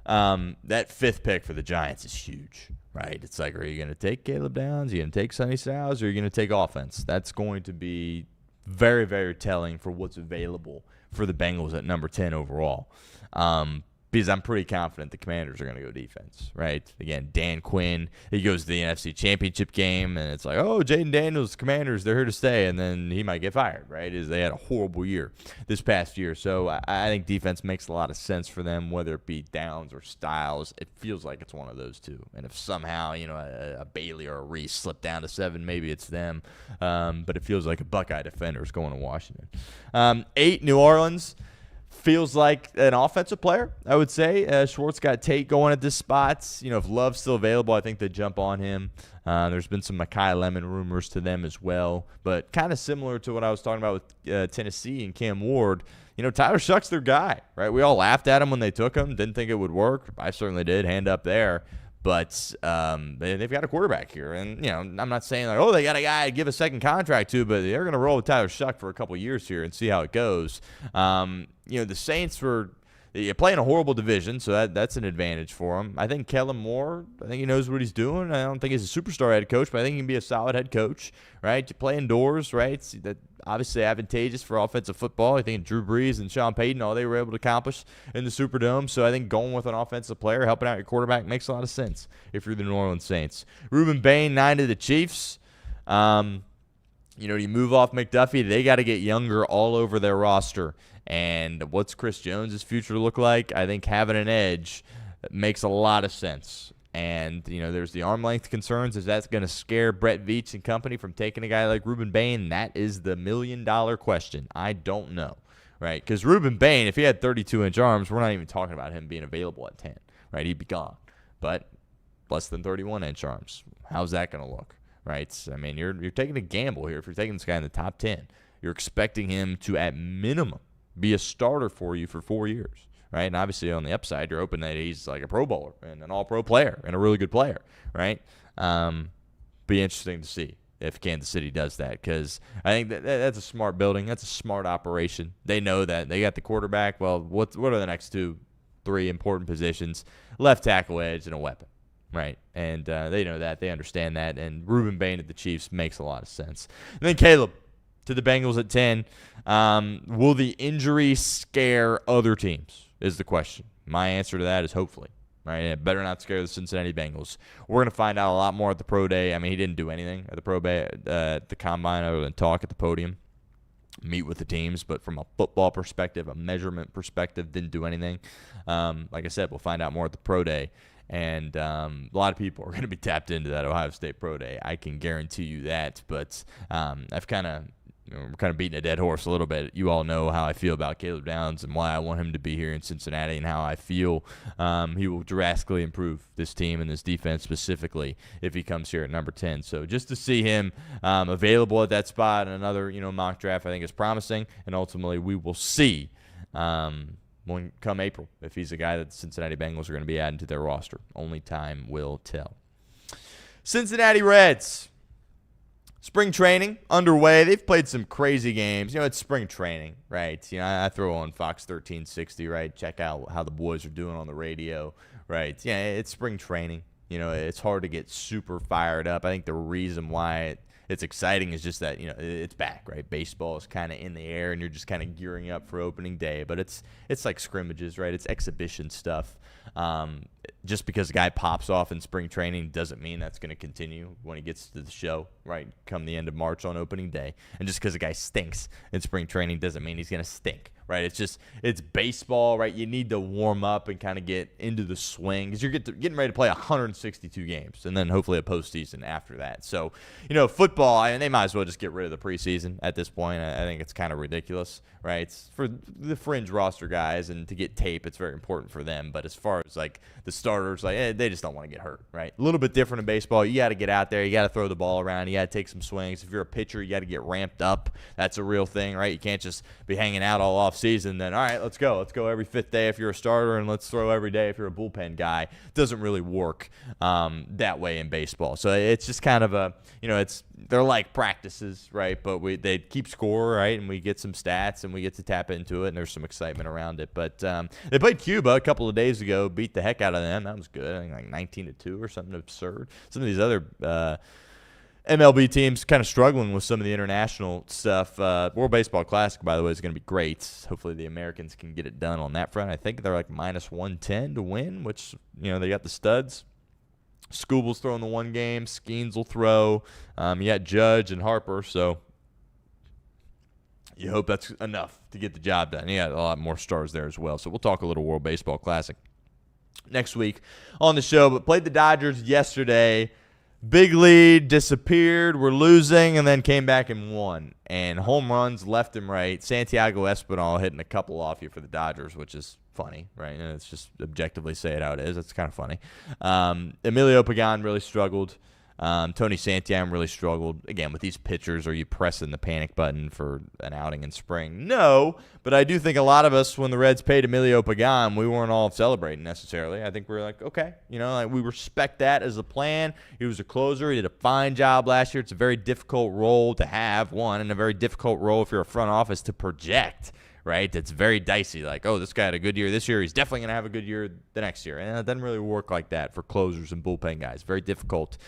that 5th pick for the Giants is huge, right? It's like, are you going to take Caleb Downs? Are you going to take Sonny Styles? Or are you going to take offense? That's going to be very, very telling for what's available for the Bengals at number 10 overall. because I'm pretty confident the Commanders are going to go defense, right? Again, Dan Quinn, he goes to the NFC Championship game, and it's like, oh, Jaden Daniels, Commanders, they're here to stay, and then he might get fired, right? They had a horrible year this past year. So I think defense makes a lot of sense for them, whether it be Downs or Styles. It feels like it's one of those two. And if somehow, a Bailey or a Reese slip down to 7, maybe it's them. But it feels like a Buckeye defender is going to Washington. 8, New Orleans. Feels like an offensive player, I would say. Schwartz got Tate going at this spot. If Love's still available, I think they jump on him. There's been some Mekhi Lemon rumors to them as well. But kind of similar to what I was talking about with Tennessee and Cam Ward, Tyler Shuck's their guy, right? We all laughed at him when they took him. Didn't think it would work. I certainly did. Hand up there. But they've got a quarterback here. And, I'm not saying, like, they got a guy to give a second contract to, but they're going to roll with Tyler Shuck for a couple years here and see how it goes. The Saints were playing a horrible division, so that's an advantage for them. I think Kellen Moore, I think he knows what he's doing. I don't think he's a superstar head coach, but I think he can be a solid head coach, right? You play indoors, right? That obviously advantageous for offensive football. I think Drew Brees and Sean Payton, all they were able to accomplish in the Superdome. So I think going with an offensive player, helping out your quarterback, makes a lot of sense if you're the New Orleans Saints. Reuben Bain, 9 to the Chiefs. You move off McDuffie, they got to get younger all over their roster. And what's Chris Jones' future look like? I think having an edge makes a lot of sense. And, there's the arm length concerns. Is that going to scare Brett Veach and company from taking a guy like Reuben Bain? That is the million-dollar question. I don't know, right? Because Reuben Bain, if he had 32-inch arms, we're not even talking about him being available at 10, right? He'd be gone. But less than 31-inch arms, how's that going to look, right? I mean, you're taking a gamble here. If you're taking this guy in the top 10, you're expecting him to, at minimum, be a starter for you for 4 years, right? And obviously on the upside, you're hoping that he's like a Pro Bowler and an all-pro player and a really good player, right? Be interesting to see if Kansas City does that, because I think that's a smart building. That's a smart operation. They know that. They got the quarterback. Well, what are the next 2-3 important positions? Left tackle, edge, and a weapon, right? And they know that. They understand that. And Reuben Bain at the Chiefs makes a lot of sense. And then Caleb to the Bengals at 10. Will the injury scare other teams is the question. My answer to that is hopefully, right? It better not scare the Cincinnati Bengals. We're going to find out a lot more at the pro day. I mean, he didn't do anything at the pro day, at the combine other than talk at the podium, meet with the teams. But from a football perspective, a measurement perspective, didn't do anything. Like I said, we'll find out more at the pro day. And a lot of people are going to be tapped into that Ohio State pro day. I can guarantee you that. But I've we're kind of beating a dead horse a little bit. You all know how I feel about Caleb Downs and why I want him to be here in Cincinnati, and how I feel he will drastically improve this team and this defense specifically if he comes here at number 10. So just to see him available at that spot and another mock draft, I think is promising. And ultimately, we will see when come April if he's a guy that the Cincinnati Bengals are going to be adding to their roster. Only time will tell. Cincinnati Reds. Spring training underway. They've played some crazy games. It's spring training, right? I throw on Fox 1360, right? Check out how the boys are doing on the radio, right? Yeah, it's spring training. It's hard to get super fired up. I think the reason why it's exciting is just that, it's back, right? Baseball is kind of in the air, and you're just kind of gearing up for opening day. But it's like scrimmages, right? It's exhibition stuff. Just because a guy pops off in spring training doesn't mean that's going to continue when he gets to the show, right, come the end of March on opening day. And just because a guy stinks in spring training doesn't mean he's going to stink, right? It's baseball, right? You need to warm up and kind of get into the swing because you're getting ready to play 162 games and then hopefully a postseason after that. So, football, they might as well just get rid of the preseason at this point. I think it's kind of ridiculous, right? It's for the fringe roster guys, and to get tape, it's very important for them. But as far as like the starters, they just don't want to get hurt, right? A little bit different in baseball. You got to get out there. You got to throw the ball around. You got to take some swings. If you're a pitcher, you got to get ramped up. That's a real thing, right? You can't just be hanging out all off season. Then, all right, let's go. Let's go every fifth day if you're a starter, and let's throw every day if you're a bullpen guy. It doesn't really work that way in baseball. So it's just kind of they're like practices, right? But they keep score, right? And we get some stats, and we get to tap into it, and there's some excitement around it. But they played Cuba a couple of days ago, beat the heck out of them. That was good. I think like 19-2 or something absurd. Some of these other MLB teams kind of struggling with some of the international stuff. World Baseball Classic, by the way, is going to be great. Hopefully the Americans can get it done on that front. I think they're like minus 110 to win, which, they got the studs. Scooble's throwing the one game. Skeens will throw. You got Judge and Harper, so you hope that's enough to get the job done. You got a lot more stars there as well. So we'll talk a little World Baseball Classic next week on the show. But played the Dodgers yesterday. Big lead, disappeared, we're losing, and then came back and won. And home runs left and right. Santiago Espinal hitting a couple off you for the Dodgers, which is funny, right? And it's just objectively say it how it is. It's kind of funny. Emilio Pagan really struggled. Tony Santiam really struggled. Again, with these pitchers, are you pressing the panic button for an outing in spring? No, but I do think a lot of us, when the Reds paid Emilio Pagan, we weren't all celebrating necessarily. I think we were like, okay, we respect that as a plan. He was a closer. He did a fine job last year. It's a very difficult role to have, and a very difficult role if you're a front office to project. Right? It's very dicey. Like, this guy had a good year this year. He's definitely going to have a good year the next year. And it doesn't really work like that for closers and bullpen guys. Very difficult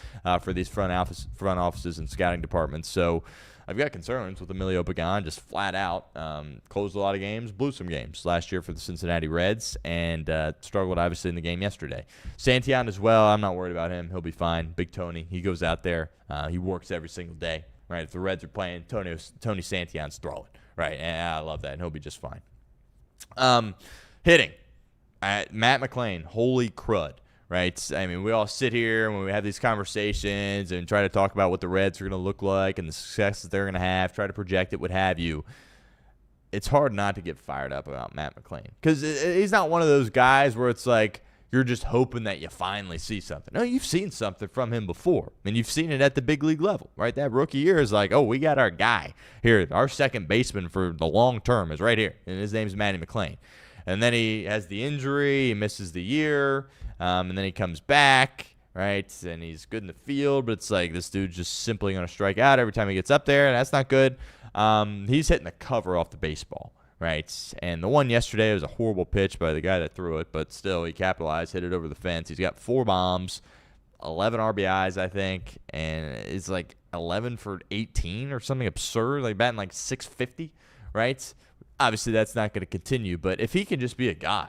for these front offices and scouting departments. So I've got concerns with Emilio Pagan just flat out. Closed a lot of games, blew some games last year for the Cincinnati Reds, and struggled obviously in the game yesterday. Santian as well. I'm not worried about him. He'll be fine. Big Tony. He goes out there. He works every single day. Right? If the Reds are playing, Tony Santian's throwing. Right, and I love that, and he'll be just fine. Hitting. Matt McClain, holy crud, right? I mean, we all sit here when we have these conversations and try to talk about what the Reds are going to look like and the success that they're going to have, try to project it, what have you. It's hard not to get fired up about Matt McClain because he's not one of those guys where it's like, you're just hoping that you finally see something. No, you've seen something from him before. I mean, you've seen it at the big league level, right? That rookie year is like, we got our guy here. Our second baseman for the long term is right here, and his name's Matty McClain. And then he has the injury. He misses the year, and then he comes back, right? And he's good in the field, but it's like this dude's just simply going to strike out every time he gets up there, and that's not good. He's hitting the cover off the baseball. Right, and the one yesterday was a horrible pitch by the guy that threw it, but still he capitalized, hit it over the fence. He's got 4 bombs, 11 RBIs, I think, and it's like 11 for 18 or something absurd, like batting like 650, right? Obviously, that's not going to continue, but if he can just be a guy,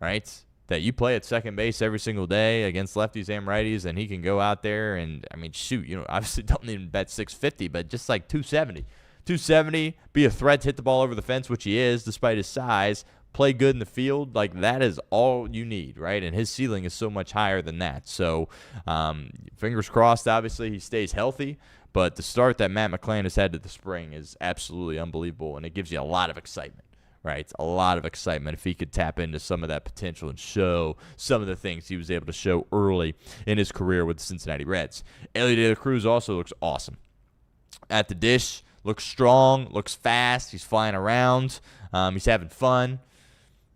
right, that you play at second base every single day against lefties and righties, and he can go out there and, I mean, shoot, obviously don't even bet 650, but just like 270. 270, be a threat to hit the ball over the fence, which he is, despite his size, play good in the field, like that is all you need, right? And his ceiling is so much higher than that. So fingers crossed, obviously, he stays healthy. But the start that Matt McClain has had to the spring is absolutely unbelievable, and it gives you a lot of excitement, right? A lot of excitement if he could tap into some of that potential and show some of the things he was able to show early in his career with the Cincinnati Reds. Elly De La Cruz also looks awesome. At the dish, looks strong, looks fast. He's flying around. He's having fun.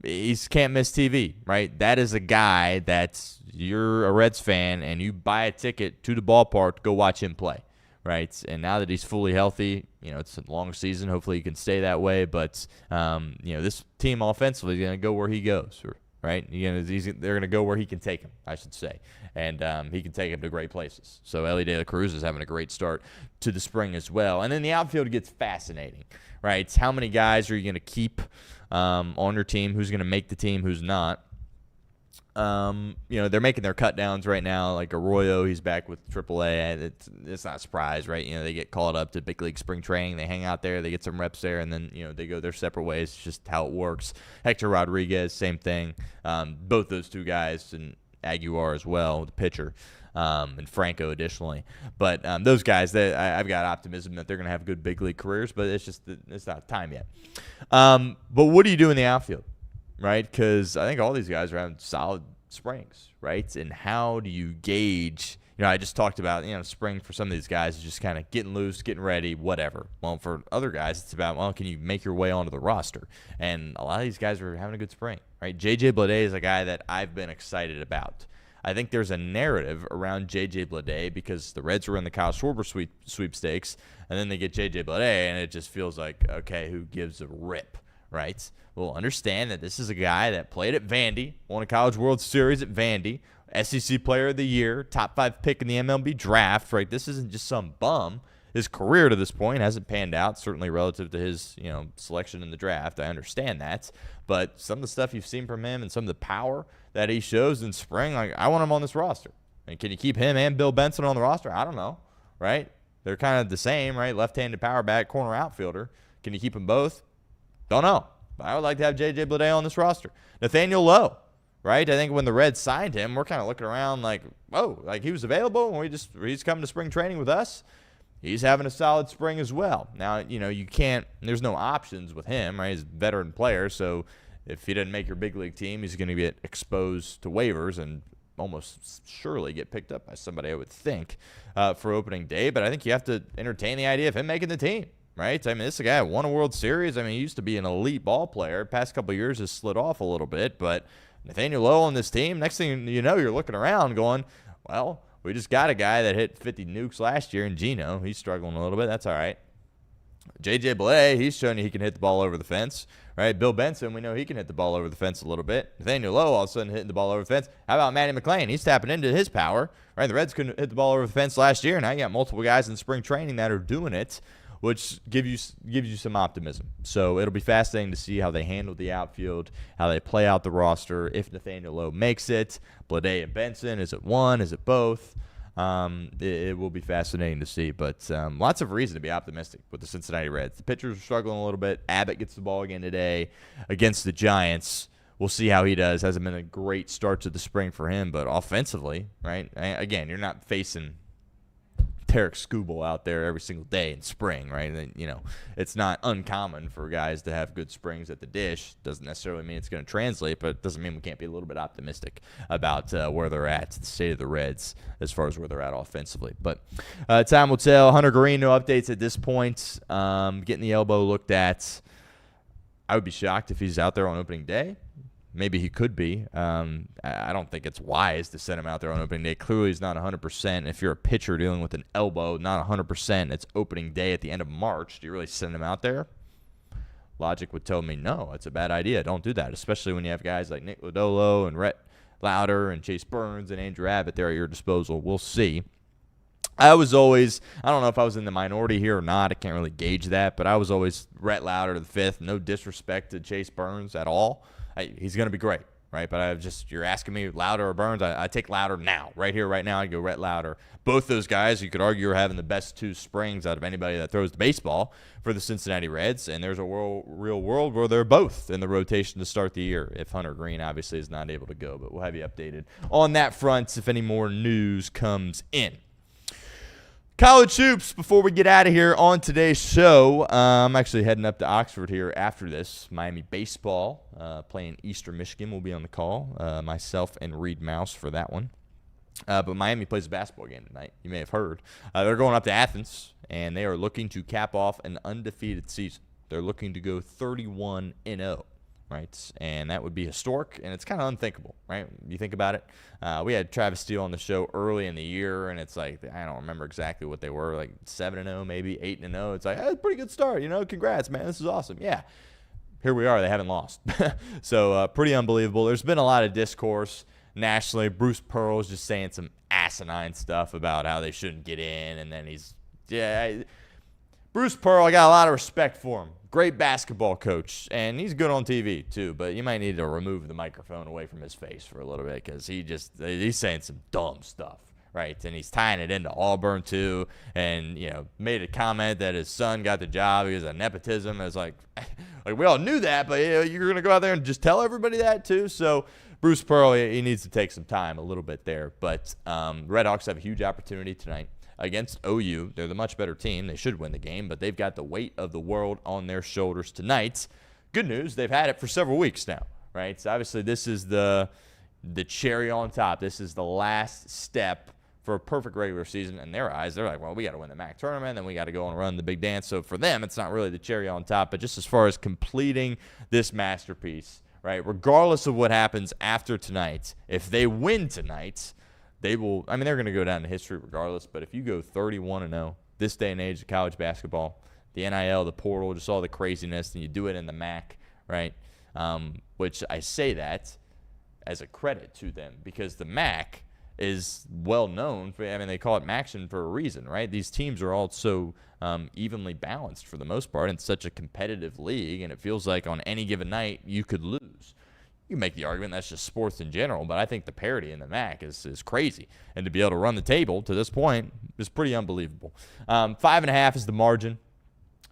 He's can't miss TV, right? That is a guy that's you're a Reds fan and you buy a ticket to the ballpark to go watch him play, right? And now that he's fully healthy, it's a long season. Hopefully he can stay that way. But, this team offensively is going to go where he goes, right? They're going to go where he can take him, I should say. And he can take him to great places. So Elly De La Cruz is having a great start to the spring as well. And then the outfield gets fascinating, right? It's how many guys are you going to keep on your team? Who's going to make the team? Who's not? They're making their cut downs right now. Like Arroyo, he's back with AAA. It's not a surprise, right? They get called up to big league spring training. They hang out there. They get some reps there, and then, they go their separate ways. It's just how it works. Hector Rodriguez, same thing. Both those two guys, and Aguilar as well, the pitcher, and Franco additionally. But those guys, I've got optimism that they're going to have good big league careers, but it's not time yet. But what do you do in the outfield, right? Because I think all these guys are having solid springs, right? And how do you gauge? I just talked about, spring for some of these guys is just kind of getting loose, getting ready, whatever. Well, for other guys, it's about, can you make your way onto the roster? And a lot of these guys are having a good spring, right? J.J. Bleday is a guy that I've been excited about. I think there's a narrative around J.J. Bleday because the Reds were in the Kyle Schwarber sweepstakes, and then they get J.J. Bleday, and it just feels like, okay, who gives a rip, right? Well, understand that this is a guy that played at Vandy, won a College World Series at Vandy, SEC Player of the Year, top 5 pick in the MLB draft, right? This isn't just some bum. His career to this point hasn't panned out, certainly relative to his, selection in the draft. I understand that. But some of the stuff you've seen from him and some of the power that he shows in spring, like, I want him on this roster. And can you keep him and Bill Benson on the roster? I don't know, right? They're kind of the same, right? Left-handed power back, corner outfielder. Can you keep them both? Don't know. But I would like to have J.J. Bleday on this roster. Nathaniel Lowe, right? I think when the Reds signed him, we're kind of looking around like, oh, like he was available and he's coming to spring training with us. He's having a solid spring as well. Now, you can't – there's no options with him, right? He's a veteran player, so if he doesn't make your big league team, he's going to get exposed to waivers and almost surely get picked up by somebody, I would think, for opening day. But I think you have to entertain the idea of him making the team, right? I mean, this is a guy who won a World Series. I mean, he used to be an elite ball player. Past couple of years has slid off a little bit. But Nathaniel Lowe on this team, next thing you know, you're looking around going, well – we just got a guy that hit 50 nukes last year in Gino. He's struggling a little bit. That's all right. J.J. Bleday, he's shown you he can hit the ball over the fence. Right? Bill Benson, we know he can hit the ball over the fence a little bit. Nathaniel Lowe all of a sudden hitting the ball over the fence. How about Matty McClain? He's tapping into his power. Right? The Reds couldn't hit the ball over the fence last year. Now you got multiple guys in spring training that are doing it, which gives you some optimism. So it'll be fascinating to see how they handle the outfield, how they play out the roster, if Nathaniel Lowe makes it. Bleday and Benson, is it one? Is it both? It will be fascinating to see, but lots of reason to be optimistic with the Cincinnati Reds. The pitchers are struggling a little bit. Abbott gets the ball again today against the Giants. We'll see how he does. Hasn't been a great start to the spring for him, but offensively, right? Again, you're not facing Tarek Skubal out there every single day in spring, right? And, it's not uncommon for guys to have good springs at the dish. Doesn't necessarily mean it's going to translate, but it doesn't mean we can't be a little bit optimistic about where they're at, the state of the Reds, as far as where they're at offensively. But time will tell. Hunter Green, no updates at this point. Getting the elbow looked at. I would be shocked if he's out there on opening day. Maybe he could be. I don't think it's wise to send him out there on opening day. Clearly, he's not 100%. If you're a pitcher dealing with an elbow, not 100%, it's opening day at the end of March. Do you really send him out there? Logic would tell me, no, it's a bad idea. Don't do that, especially when you have guys like Nick Lodolo and Rhett Lauder and Chase Burns and Andrew Abbott there at your disposal. We'll see. I don't know if I was in the minority here or not. I can't really gauge that, but I was always Rhett Lauder the fifth. No disrespect to Chase Burns at all. He's going to be great, right? But you're asking me Lauder or Burns. I take Lauder now. Right here, right now, I'd go Rhett Lauder. Both those guys, you could argue, are having the best 2 springs out of anybody that throws the baseball for the Cincinnati Reds. And there's a real world where they're both in the rotation to start the year if Hunter Green obviously is not able to go. But we'll have you updated on that front if any more news comes in. College hoops, before we get out of here on today's show. I'm actually heading up to Oxford here after this. Miami baseball playing Eastern Michigan will be on the call. Myself and Reed Mouse for that one. But Miami plays a basketball game tonight. You may have heard. They're going up to Athens, and they are looking to cap off an undefeated season. They're looking to go 31-0. Right, and that would be historic, and it's kind of unthinkable, right? You think about it. We had Travis Steele on the show early in the year, and it's like, I don't remember exactly what they were, like 7-0, maybe 8-0. It's like, hey, pretty good start, congrats, man, this is awesome. Yeah, here we are, they haven't lost. So pretty unbelievable. There's been a lot of discourse nationally. Bruce Pearl's just saying some asinine stuff about how they shouldn't get in, and then Bruce Pearl, I got a lot of respect for him. Great basketball coach, and he's good on TV too, but you might need to remove the microphone away from his face for a little bit because he's saying some dumb stuff, right? And he's tying it into Auburn too, and made a comment that his son got the job because of nepotism. It's like we all knew that, but you're going to go out there and just tell everybody that too. So Bruce Pearl, he needs to take some time a little bit there, but Red Hawks have a huge opportunity tonight against OU. They're the much better team. They should win the game, but they've got the weight of the world on their shoulders tonight. Good news, they've had it for several weeks now, right? So obviously this is the cherry on top. This is the last step for a perfect regular season in their eyes. They're like, well, we got to win the MAC tournament, then we got to go and run the big dance. So for them, it's not really the cherry on top, but just as far as completing this masterpiece, right, regardless of what happens after tonight, if they win tonight, they're going to go down in history regardless, but if you go 31-0, this day and age of college basketball, the NIL, the portal, just all the craziness, and you do it in the MAC, right, which I say that as a credit to them, because the MAC is well known for, I mean, they call it MACtion for a reason, right? These teams are all so evenly balanced for the most part. It's such a competitive league, and it feels like on any given night you could lose. You make the argument that's just sports in general, but I think the parity in the MAC is crazy. And to be able to run the table to this point is pretty unbelievable. 5.5 is the margin.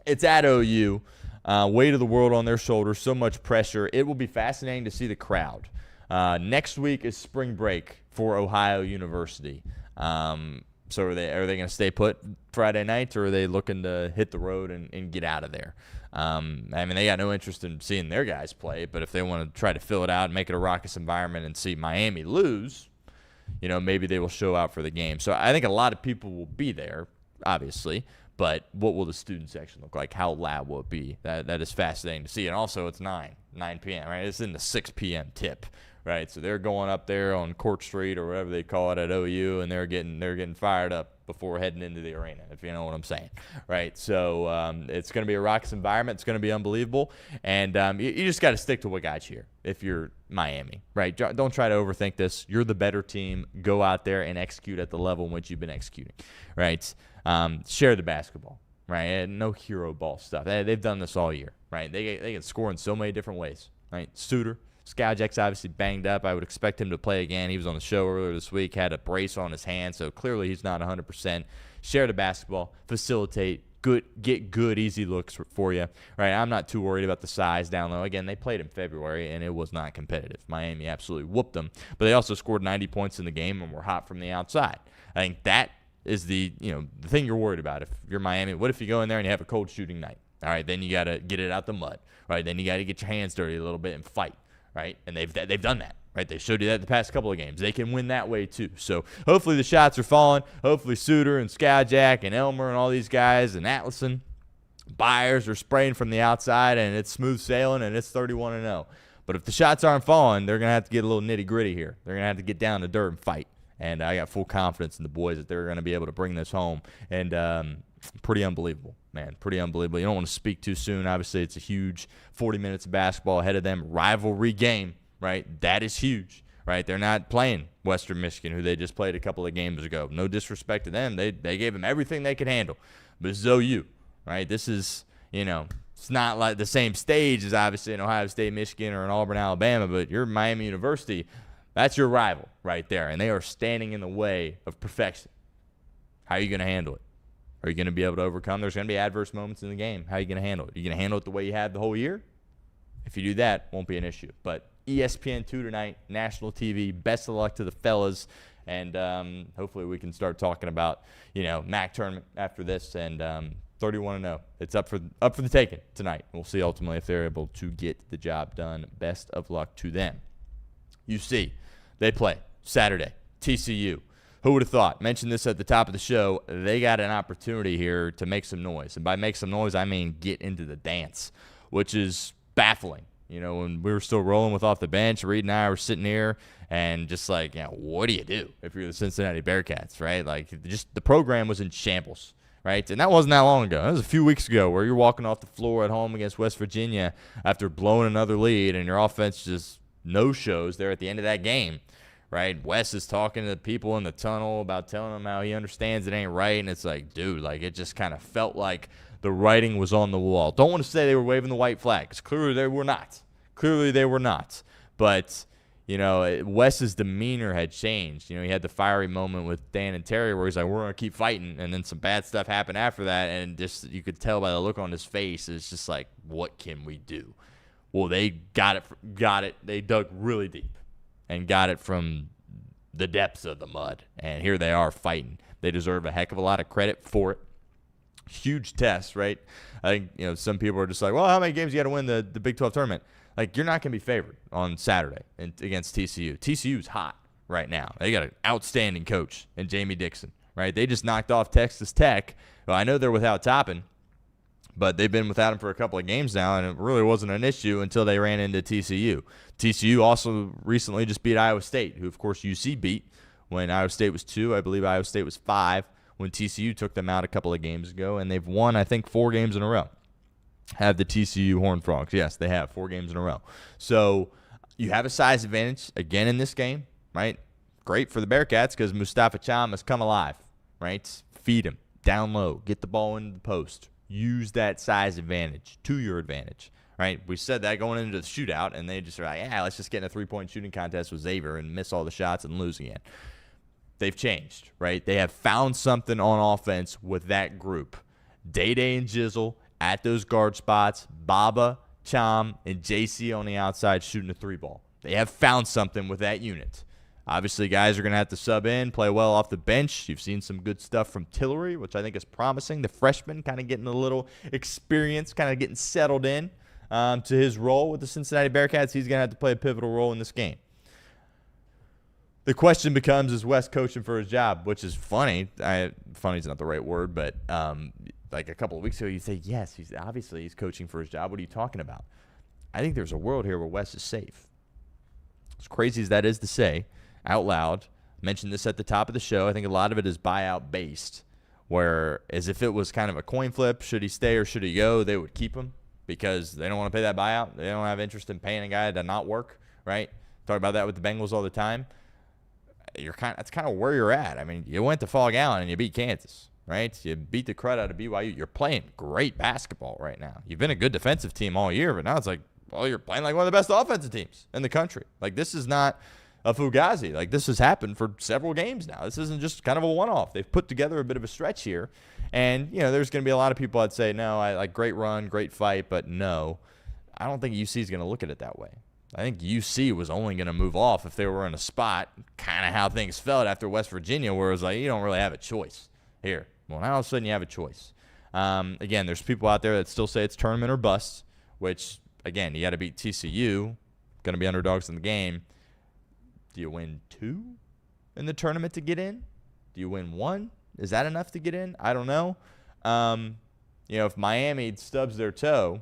It's at OU. Weight of the world on their shoulders, so much pressure. It will be fascinating to see the crowd. Next week is spring break for Ohio University. So are they going to stay put Friday nights, or are they looking to hit the road and get out of there? I mean, they got no interest in seeing their guys play, but if they want to try to fill it out and make it a raucous environment and see Miami lose, maybe they will show out for the game. So I think a lot of people will be there, obviously, but what will the student section look like? How loud will it be? That is fascinating to see. And also it's 9 p.m., right? It's in the 6 p.m. tip, right? So they're going up there on Court Street or whatever they call it at OU, and they're getting fired up before heading into the arena, if you know what I'm saying, right? So it's going to be a raucous environment. It's going to be unbelievable, and you just got to stick to what got you here if you're Miami, right? Don't try to overthink this. You're the better team. Go out there and execute at the level in which you've been executing, right? Share the basketball, right? And no hero ball stuff. They've done this all year, right? They can score in so many different ways, right? Suter, Skowjack's obviously banged up. I would expect him to play again. He was on the show earlier this week, had a brace on his hand, so clearly he's not 100%. Share the basketball, facilitate, get good, easy looks for you, right? I'm not too worried about the size down low. Again, they played in February, and it was not competitive. Miami absolutely whooped them, but they also scored 90 points in the game and were hot from the outside. I think that is the thing you're worried about. If you're Miami, what if you go in there and you have a cold shooting night? All right, then you got to get it out the mud, right? Then you got to get your hands dirty a little bit and fight, right? And they've done that, right? They showed you that the past couple of games. They can win that way too. So hopefully the shots are falling. Hopefully Suter and Skowjack and Elmer and all these guys and Atlason, Byers are spraying from the outside, and it's smooth sailing, and it's 31-0. But if the shots aren't falling, they're going to have to get a little nitty-gritty here. They're going to have to get down to dirt and fight. And I got full confidence in the boys that they're going to be able to bring this home. And pretty unbelievable, man. Pretty unbelievable. You don't want to speak too soon. Obviously, it's a huge 40 minutes of basketball ahead of them. Rivalry game, right? That is huge, right? They're not playing Western Michigan, who they just played a couple of games ago. No disrespect to them. They gave them everything they could handle. But it's OU, right? This is, it's not like the same stage as obviously in Ohio State, Michigan, or in Auburn, Alabama, but you're Miami University. That's your rival right there, and they are standing in the way of perfection. How are you going to handle it? Are you going to be able to overcome? There's going to be adverse moments in the game. How are you going to handle it? Are you going to handle it the way you have the whole year? If you do that, it won't be an issue. But ESPN2 tonight, national TV. Best of luck to the fellas, and hopefully we can start talking about MAC tournament after this. And 31-0. It's up for the taking tonight. We'll see ultimately if they're able to get the job done. Best of luck to them. UC. They play Saturday, TCU. Who would have thought? Mentioned this at the top of the show. They got an opportunity here to make some noise. And by make some noise, I mean get into the dance, which is baffling. When we were still rolling with off the bench, Reed and I were sitting here and just like, what do you do if you're the Cincinnati Bearcats, right? Like, just the program was in shambles, right? And that wasn't that long ago. That was a few weeks ago where you're walking off the floor at home against West Virginia after blowing another lead, and your offense just no-shows there at the end of that game, right? Wes is talking to the people in the tunnel about telling them how he understands it ain't right, and it's like, dude, like, it just kind of felt like the writing was on the wall. Don't want to say they were waving the white flag, because clearly they were not. Clearly they were not. But, Wes's demeanor had changed. He had the fiery moment with Dan and Terry where he's like, we're going to keep fighting, and then some bad stuff happened after that, and just you could tell by the look on his face, it's just like, what can we do? Well, they got it. They dug really deep and got it from the depths of the mud. And here they are fighting. They deserve a heck of a lot of credit for it. Huge test, right? I think, some people are just like, well, how many games you got to win the Big 12 tournament? Like, you're not going to be favored on Saturday against TCU. TCU's hot right now. They got an outstanding coach in Jamie Dixon, right? They just knocked off Texas Tech. Well, I know they're without Toppin, but they've been without him for a couple of games now, and it really wasn't an issue until they ran into TCU. TCU also recently just beat Iowa State, who, of course, UC beat when Iowa State was 2. I believe Iowa State was 5 when TCU took them out a couple of games ago, and they've won, I think, 4 games in a row. Have the TCU Horned Frogs. Yes, they have 4 games in a row. So You have a size advantage again in this game, right? Great for the Bearcats because Mustafa Cham has come alive, right? Feed him down low, get the ball into the post, use that size advantage to your advantage, right? We said that going into the shootout, and they just are like, yeah, let's just get in a three-point shooting contest with Xavier and miss all the shots and lose again. They've changed, right? They have found something on offense with that group. Day-Day and Jizzle at those guard spots, Baba, Cham, and JC on the outside shooting a three ball. They have found something with that unit. Obviously, guys are going to have to sub in, play well off the bench. You've seen some good stuff from Tillery, which I think is promising. The freshman kind of getting a little experience, kind of getting settled in to his role with the Cincinnati Bearcats. He's going to have to play a pivotal role in this game. The question becomes, is Wes coaching for his job, which is funny. Funny is not the right word, but like a couple of weeks ago, you say, yes, he's coaching for his job. What are you talking about? I think there's a world here where Wes is safe. As crazy as that is to say out loud, I mentioned this at the top of the show. I think a lot of it is buyout based, where as if it was kind of a coin flip, should he stay or should he go, they would keep him because they don't want to pay that buyout. They don't have interest in paying a guy to not work, right? Talk about that with the Bengals all the time. That's kind of where you're at. I mean, you went to Fall Allen and you beat Kansas, right? You beat the crud out of BYU. You're playing great basketball right now. You've been a good defensive team all year, but now it's like, well, you're playing like one of the best offensive teams in the country. Like, this is not a fugazi. Like, this has happened for several games now. This isn't just kind of a one-off. They've put together a bit of a stretch here. And, there's going to be a lot of people that say, no, I like great run, great fight, but no. I don't think UC is going to look at it that way. I think UC was only going to move off if they were in a spot, kind of how things felt after West Virginia, where it was like, you don't really have a choice here. Well, now all of a sudden you have a choice. Again, there's people out there that still say it's tournament or bust, which, again, you got to beat TCU, going to be underdogs in the game. Do you win 2 in the tournament to get in? Do you win 1? Is that enough to get in? I don't know. If Miami stubs their toe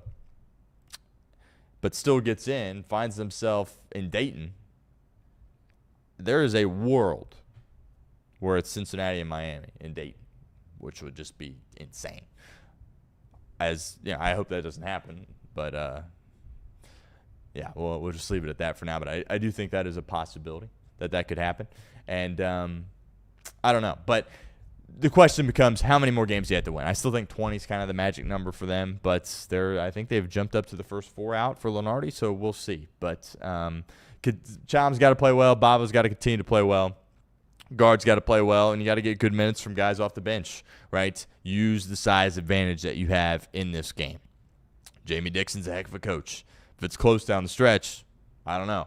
but still gets in, finds themselves in Dayton, there is a world where it's Cincinnati and Miami in Dayton, which would just be insane. I hope that doesn't happen, but we'll just leave it at that for now. But I do think that is a possibility that could happen, and I don't know, but the question becomes, how many more games do you have to win? I still think 20 is kind of the magic number for them, but I think they've jumped up to the first 4 out for Lenardi, so we'll see. But Cham's got to play well. Baba's got to continue to play well. Guard's got to play well, and you got to get good minutes from guys off the bench, right? Use the size advantage that you have in this game. Jamie Dixon's a heck of a coach. If it's close down the stretch, I don't know,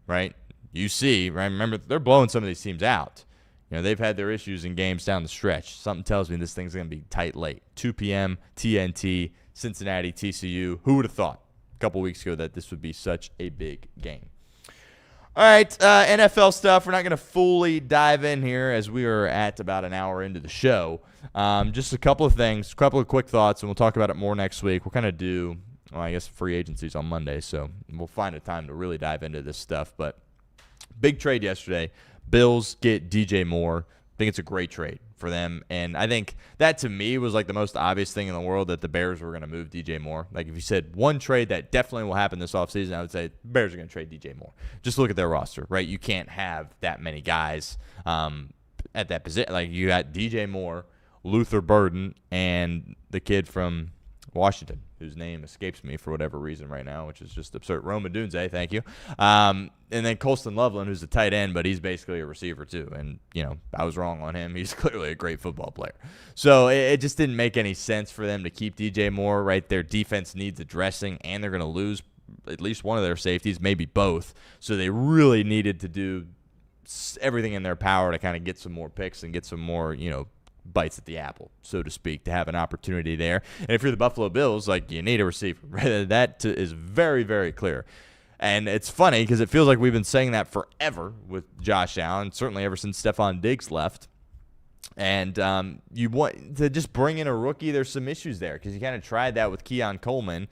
right? You see, right? Remember, they're blowing some of these teams out. They've had their issues in games down the stretch. Something tells me this thing's going to be tight late. 2 p.m., TNT, Cincinnati, TCU. Who would have thought a couple weeks ago that this would be such a big game? All right, NFL stuff. We're not going to fully dive in here as we are at about an hour into the show. Just a couple of things, a couple of quick thoughts, and we'll talk about it more next week. We'll kind of do, I guess, free agencies on Monday, so we'll find a time to really dive into this stuff. But big trade yesterday. Bills get DJ Moore. I think it's a great trade for them. And I think that, to me, was like the most obvious thing in the world, that the Bears were going to move DJ Moore. Like, if you said one trade that definitely will happen this offseason, I would say the Bears are going to trade DJ Moore. Just look at their roster, right? You can't have that many guys at that position. Like, you got DJ Moore, Luther Burden, and the kid from Washington, whose name escapes me for whatever reason right now, which is just absurd. Rome Odunze, thank you. And then Colston Loveland, who's a tight end, but he's basically a receiver too. And, I was wrong on him. He's clearly a great football player. So it just didn't make any sense for them to keep DJ Moore, right? Their defense needs addressing, and they're going to lose at least one of their safeties, maybe both. So they really needed to do everything in their power to kind of get some more picks and get some more, bites at the apple, so to speak, to have an opportunity there. And if you're the Buffalo Bills, like, you need a receiver. Right? That is very, very clear. And it's funny because it feels like we've been saying that forever with Josh Allen, certainly ever since Stephon Diggs left. And you want to just bring in a rookie. There's some issues there because you kind of tried that with Keon Coleman.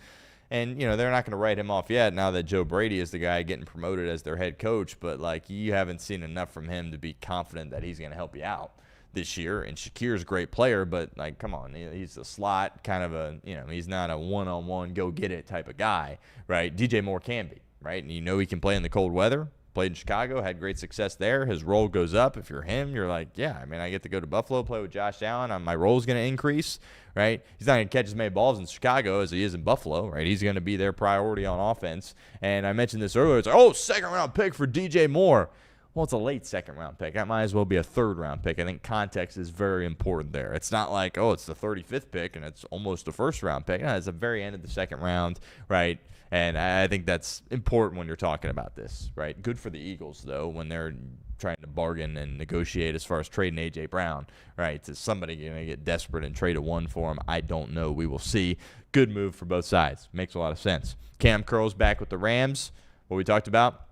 And, they're not going to write him off yet now that Joe Brady is the guy getting promoted as their head coach. But, like, you haven't seen enough from him to be confident that he's going to help you out this year. And Shakir's a great player, but, like, come on, he's a slot kind of a, he's not a one-on-one go-get-it type of guy, right? DJ Moore can be. right? And you know he can play in the cold weather. Played in Chicago, had great success there. His role goes up. If you're him, you're like, yeah, I mean, I get to go to Buffalo, play with Josh Allen. My role's going to increase, right? He's not going to catch as many balls in Chicago as he is in Buffalo, right? He's going to be their priority on offense. And I mentioned this earlier. It's like, second-round pick for DJ Moore. Well, it's a late second-round pick. That might as well be a third-round pick. I think context is very important there. It's not like, it's the 35th pick and it's almost a first-round pick. No, it's the very end of the second round, right? And I think that's important when you're talking about this, right? Good for the Eagles, though, when they're trying to bargain and negotiate as far as trading A.J. Brown, right? Is somebody going to get desperate and trade a one for him? I don't know. We will see. Good move for both sides. Makes a lot of sense. Cam Curl's back with the Rams. What we talked about,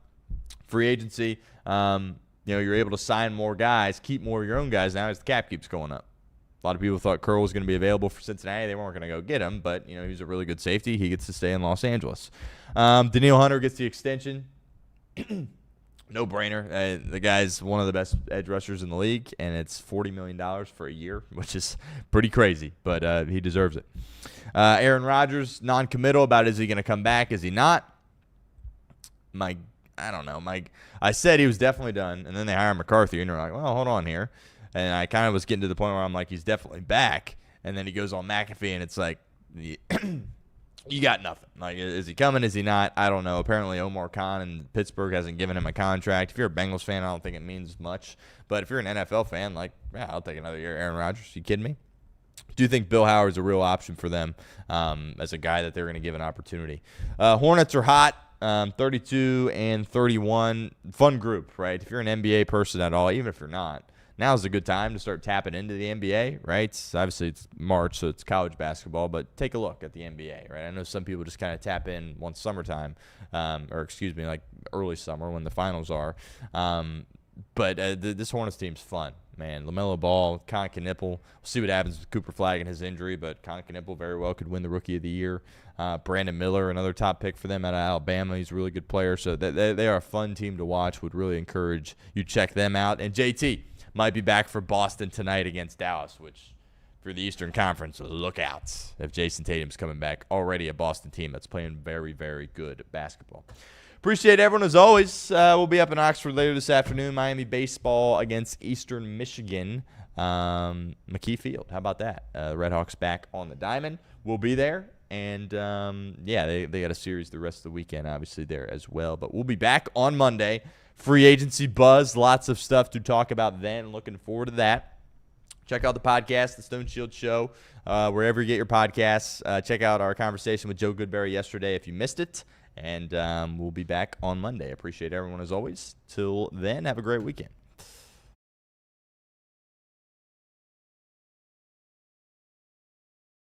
free agency. You're able to sign more guys, keep more of your own guys now as the cap keeps going up. A lot of people thought Curl was going to be available for Cincinnati. They weren't going to go get him, but he's a really good safety. He gets to stay in Los Angeles. Daniil Hunter gets the extension. No brainer. The guy's one of the best edge rushers in the league, and it's $40 million for a year, which is pretty crazy, but he deserves it. Aaron Rodgers, non-committal about is he going to come back? Is he not? I don't know. I said he was definitely done, and then they hire McCarthy, and they're like, well, hold on here. And I kind of was getting to the point where I'm like, he's definitely back. And then he goes on McAfee, and it's like, you got nothing. Like, is he coming? Is he not? I don't know. Apparently, Omar Khan in Pittsburgh hasn't given him a contract. If you're a Bengals fan, I don't think it means much. But if you're an NFL fan, like, yeah, I'll take another year. Aaron Rodgers, you kidding me? Do think Bill Howard's a real option for them as a guy that they're going to give an opportunity. Hornets are hot. 32 and 31. Fun group, right? If you're an NBA person at all, even if you're not, now's a good time to start tapping into the NBA, right? Obviously, it's March, so it's college basketball, but take a look at the NBA, right? I know some people just kind of tap in once summertime, like early summer when the finals are. But this Hornets team's fun, man. LaMelo Ball, Con Knippel. We'll see what happens with Cooper Flagg and his injury, but Con Knippel very well could win the Rookie of the Year. Brandon Miller, another top pick for them out of Alabama. He's a really good player. So they are a fun team to watch. Would really encourage you check them out. And JT might be back for Boston tonight against Dallas, which for the Eastern Conference, look out if Jason Tatum's coming back. Already a Boston team that's playing very, very good basketball. Appreciate everyone as always. We'll be up in Oxford later this afternoon. Miami baseball against Eastern Michigan. McKee Field. How about that? Redhawks back on the diamond. We'll be there. And, they got a series the rest of the weekend, obviously, there as well. But we'll be back on Monday. Free agency buzz. Lots of stuff to talk about then. Looking forward to that. Check out the podcast, The Stone Shield Show, wherever you get your podcasts. Check out our conversation with Joe Goodberry yesterday if you missed it. And we'll be back on Monday. Appreciate everyone as always. Till then, have a great weekend.